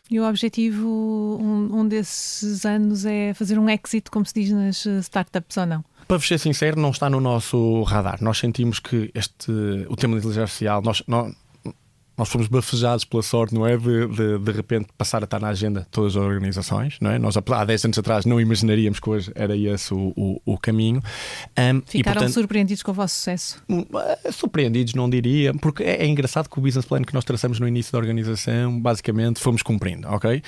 E o objetivo, um desses anos, é fazer um exit, como se diz nas startups, ou não? Para vos ser sincero, não está no nosso radar. Nós sentimos que o tema da inteligência artificial, nós fomos bafejados pela sorte, não é? De repente passar a estar na agenda de todas as organizações, não é? Nós há 10 anos atrás não imaginaríamos que hoje era esse o caminho. Ficaram portanto, surpreendidos com o vosso sucesso? Surpreendidos, não diria, porque é engraçado que o business plan que nós traçamos no início da organização, basicamente, fomos cumprindo, ok?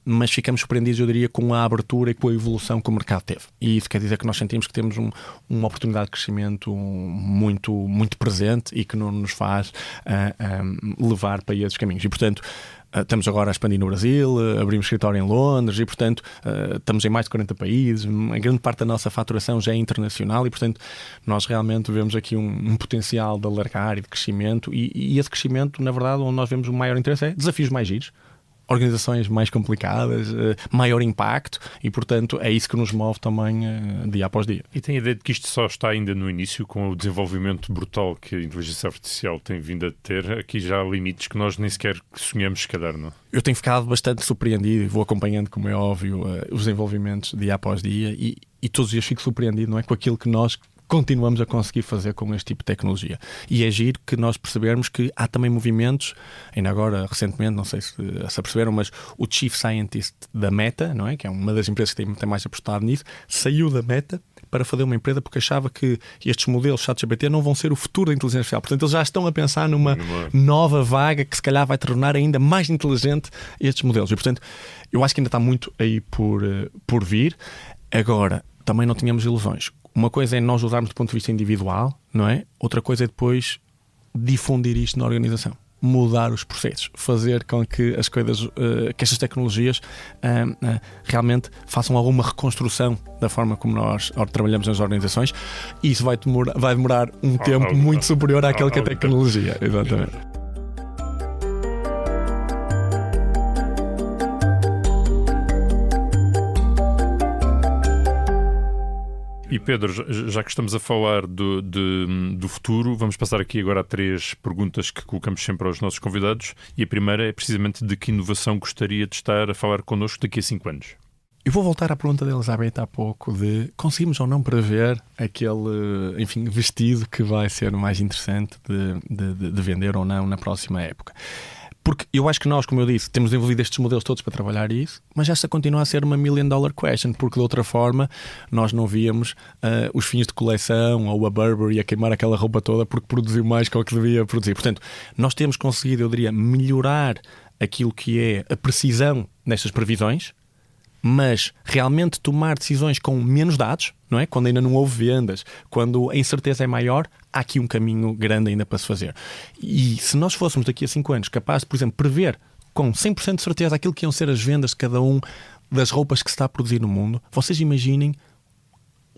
Mas ficamos surpreendidos, eu diria, com a abertura e com a evolução que o mercado teve. E isso quer dizer que nós sentimos que temos uma oportunidade de crescimento muito, muito presente e que não nos faz levar para esses caminhos. E, portanto, estamos agora a expandir no Brasil, abrimos escritório em Londres e, portanto, estamos em mais de 40 países. A grande parte da nossa faturação já é internacional e, portanto, nós realmente vemos aqui um potencial de alargar e de crescimento. E esse crescimento, na verdade, onde nós vemos o maior interesse é desafios mais giros, organizações mais complicadas, maior impacto e, portanto, é isso que nos move também dia após dia. E tem a ideia de que isto só está ainda no início, com o desenvolvimento brutal que a inteligência artificial tem vindo a ter? Aqui já há limites que nós nem sequer sonhamos, se calhar, não? Eu tenho ficado bastante surpreendido e vou acompanhando, como é óbvio, os desenvolvimentos dia após dia e todos os dias fico surpreendido, não é, com aquilo que nós continuamos a conseguir fazer com este tipo de tecnologia. E é giro que nós percebermos que há também movimentos, ainda agora, recentemente, não sei se aperceberam, mas o Chief Scientist da Meta, não é? Que é uma das empresas que tem mais apostado nisso, saiu da Meta para fazer uma empresa porque achava que estes modelos ChatGPT não vão ser o futuro da inteligência artificial. Portanto, eles já estão a pensar numa nova vaga que se calhar vai tornar ainda mais inteligente estes modelos. E, portanto, eu acho que ainda está muito aí por vir. Agora, também não tínhamos ilusões. Uma coisa é nós usarmos do ponto de vista individual, não é? Outra coisa é depois difundir isto na organização, mudar os processos, fazer com que as coisas, que estas tecnologias realmente façam alguma reconstrução da forma como nós trabalhamos nas organizações. E isso vai demorar um tempo muito superior àquele que a tecnologia. Exatamente. E Pedro, já que estamos a falar do futuro, vamos passar aqui agora a 3 perguntas que colocamos sempre aos nossos convidados. E a primeira é precisamente de que inovação gostaria de estar a falar connosco daqui a 5 anos. Eu vou voltar à pergunta da Elizabeth há pouco de conseguimos ou não prever aquele, enfim, vestido que vai ser o mais interessante de vender ou não na próxima época. Porque eu acho que nós, como eu disse, temos desenvolvido estes modelos todos para trabalhar isso, mas esta continua a ser uma $1 million question, porque de outra forma nós não víamos os fins de coleção ou a Burberry a queimar aquela roupa toda porque produziu mais que o que devia produzir. Portanto, nós temos conseguido, eu diria, melhorar aquilo que é a precisão nestas previsões, mas realmente tomar decisões com menos dados, não é? Quando ainda não houve vendas, quando a incerteza é maior, há aqui um caminho grande ainda para se fazer. E se nós fôssemos daqui a 5 anos capazes, por exemplo, prever com 100% de certeza aquilo que iam ser as vendas de cada um das roupas que se está a produzir no mundo, vocês imaginem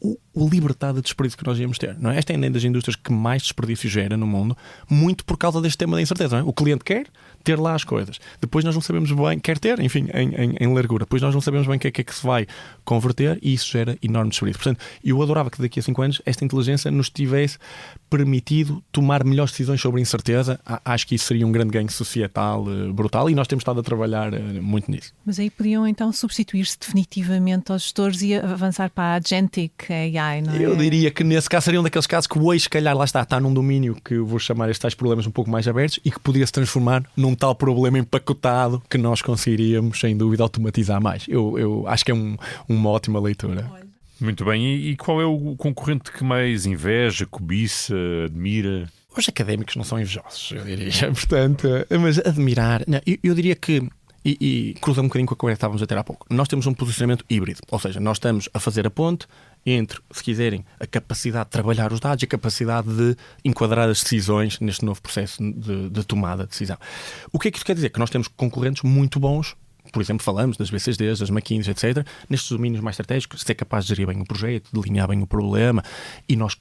o libertado de desperdício que nós íamos ter, não é? Esta é uma das indústrias que mais desperdício gera no mundo, muito por causa deste tema da incerteza, não é? O cliente quer ter lá as coisas, depois nós não sabemos bem, quer ter, enfim, em largura, depois nós não sabemos bem o que é que se vai converter e isso gera enorme desperdício. Portanto, eu adorava que daqui a 5 anos esta inteligência nos tivesse permitido tomar melhores decisões sobre a incerteza. Acho que isso seria um grande ganho societal brutal e nós temos estado a trabalhar muito nisso. Mas aí podiam então substituir-se definitivamente aos gestores e avançar para a Agentic AI, não é? Eu diria que nesse caso seria um daqueles casos que hoje, se calhar, lá está num domínio que eu vou chamar estes tais problemas um pouco mais abertos e que podia se transformar num tal problema empacotado que nós conseguiríamos, sem dúvida, automatizar mais. Eu acho que é uma ótima leitura. Muito bem. E qual é o concorrente que mais inveja, cobiça, admira? Os académicos não são invejosos, eu diria. Portanto, mas admirar... Não, eu diria que... E cruza um bocadinho com a conversa que estávamos a ter há pouco. Nós temos um posicionamento híbrido, ou seja, nós estamos a fazer a ponte entre, se quiserem, a capacidade de trabalhar os dados e a capacidade de enquadrar as decisões neste novo processo de tomada de decisão. O que é que isso quer dizer? Que nós temos concorrentes muito bons, por exemplo, falamos das BCDs, das McKinsey, etc., nestes domínios mais estratégicos, ser capaz de gerir bem o projeto, de delinear bem o problema, e nós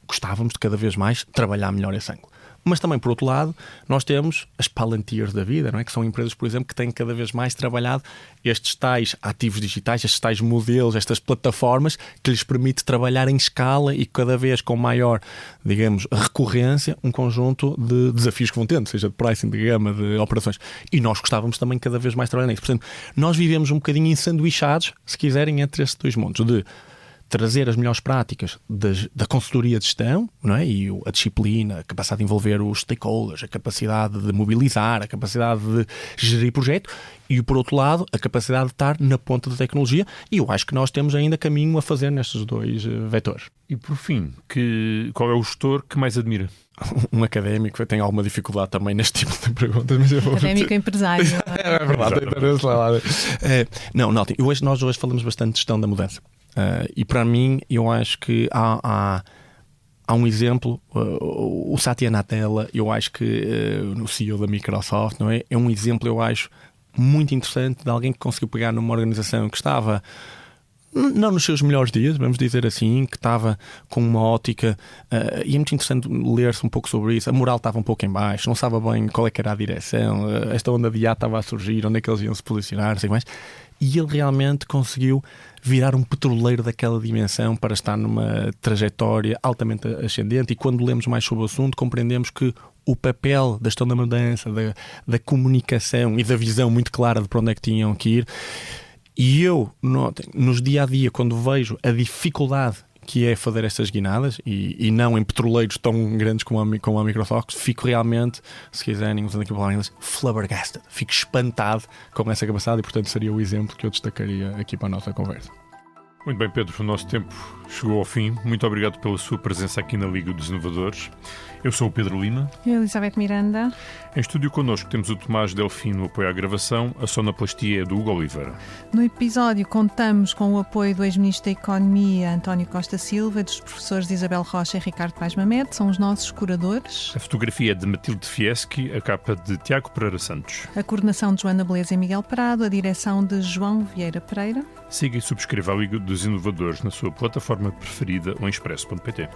gostávamos de cada vez mais trabalhar melhor esse ângulo. Mas também, por outro lado, nós temos as Palantirs da vida, não é? Que são empresas, por exemplo, que têm cada vez mais trabalhado estes tais ativos digitais, estes tais modelos, estas plataformas que lhes permite trabalhar em escala e cada vez com maior, digamos, recorrência, um conjunto de desafios que vão tendo, seja de pricing, de gama, de operações. E nós gostávamos também cada vez mais de trabalhar nisso. Portanto, nós vivemos um bocadinho ensanduichados, se quiserem, entre estes dois mundos, de trazer as melhores práticas da consultoria de gestão, não é? E a disciplina, a capacidade de envolver os stakeholders, a capacidade de mobilizar, a capacidade de gerir projeto e, por outro lado, a capacidade de estar na ponta da tecnologia. E eu acho que nós temos ainda caminho a fazer nestes dois vetores. E por fim, qual é o gestor que mais admira? Um académico tem alguma dificuldade também neste tipo de perguntas. Mas eu vou... Académico empresário. É verdade. Notem, nós hoje falamos bastante de gestão da mudança. E para mim, eu acho que há um exemplo, o Satya Nadella, eu acho que o CEO da Microsoft, não é? É um exemplo, eu acho, muito interessante de alguém que conseguiu pegar numa organização que estava não nos seus melhores dias, vamos dizer assim, que estava com uma ótica, e é muito interessante ler-se um pouco sobre isso. A moral estava um pouco em baixo, não sabia bem qual é que era a direção, esta onda de IA estava a surgir, onde é que eles iam se posicionar, não sei mais. E ele realmente conseguiu virar um petroleiro daquela dimensão para estar numa trajetória altamente ascendente. E quando lemos mais sobre o assunto, compreendemos que o papel da gestão da mudança, da comunicação e da visão muito clara de para onde é que tinham que ir. E eu, nos dia-a-dia, quando vejo a dificuldade que é fazer estas guinadas, e não em petroleiros tão grandes como a Microsoft, fico realmente, se quiserem, usando aqui a palavra inglês, flabbergasted. Fico espantado com essa capacidade e, portanto, seria o exemplo que eu destacaria aqui para a nossa conversa. Muito bem, Pedro, o nosso tempo chegou ao fim. Muito obrigado pela sua presença aqui na Liga dos Inovadores. Eu sou o Pedro Lima. Eu, Elizabeth Miranda. Em estúdio connosco temos o Tomás Delfim no apoio à gravação. A sonoplastia é do Hugo Oliveira. No episódio contamos com o apoio do ex-ministro da Economia, António Costa Silva, e dos professores Isabel Rocha e Ricardo Paes Mamed, são os nossos curadores. A fotografia é de Matilde Fieschi, a capa de Tiago Pereira Santos. A coordenação de Joana Beleza e Miguel Prado, a direção de João Vieira Pereira. Siga e subscreva a Liga dos Inovadores na sua plataforma preferida ou em expresso.pt.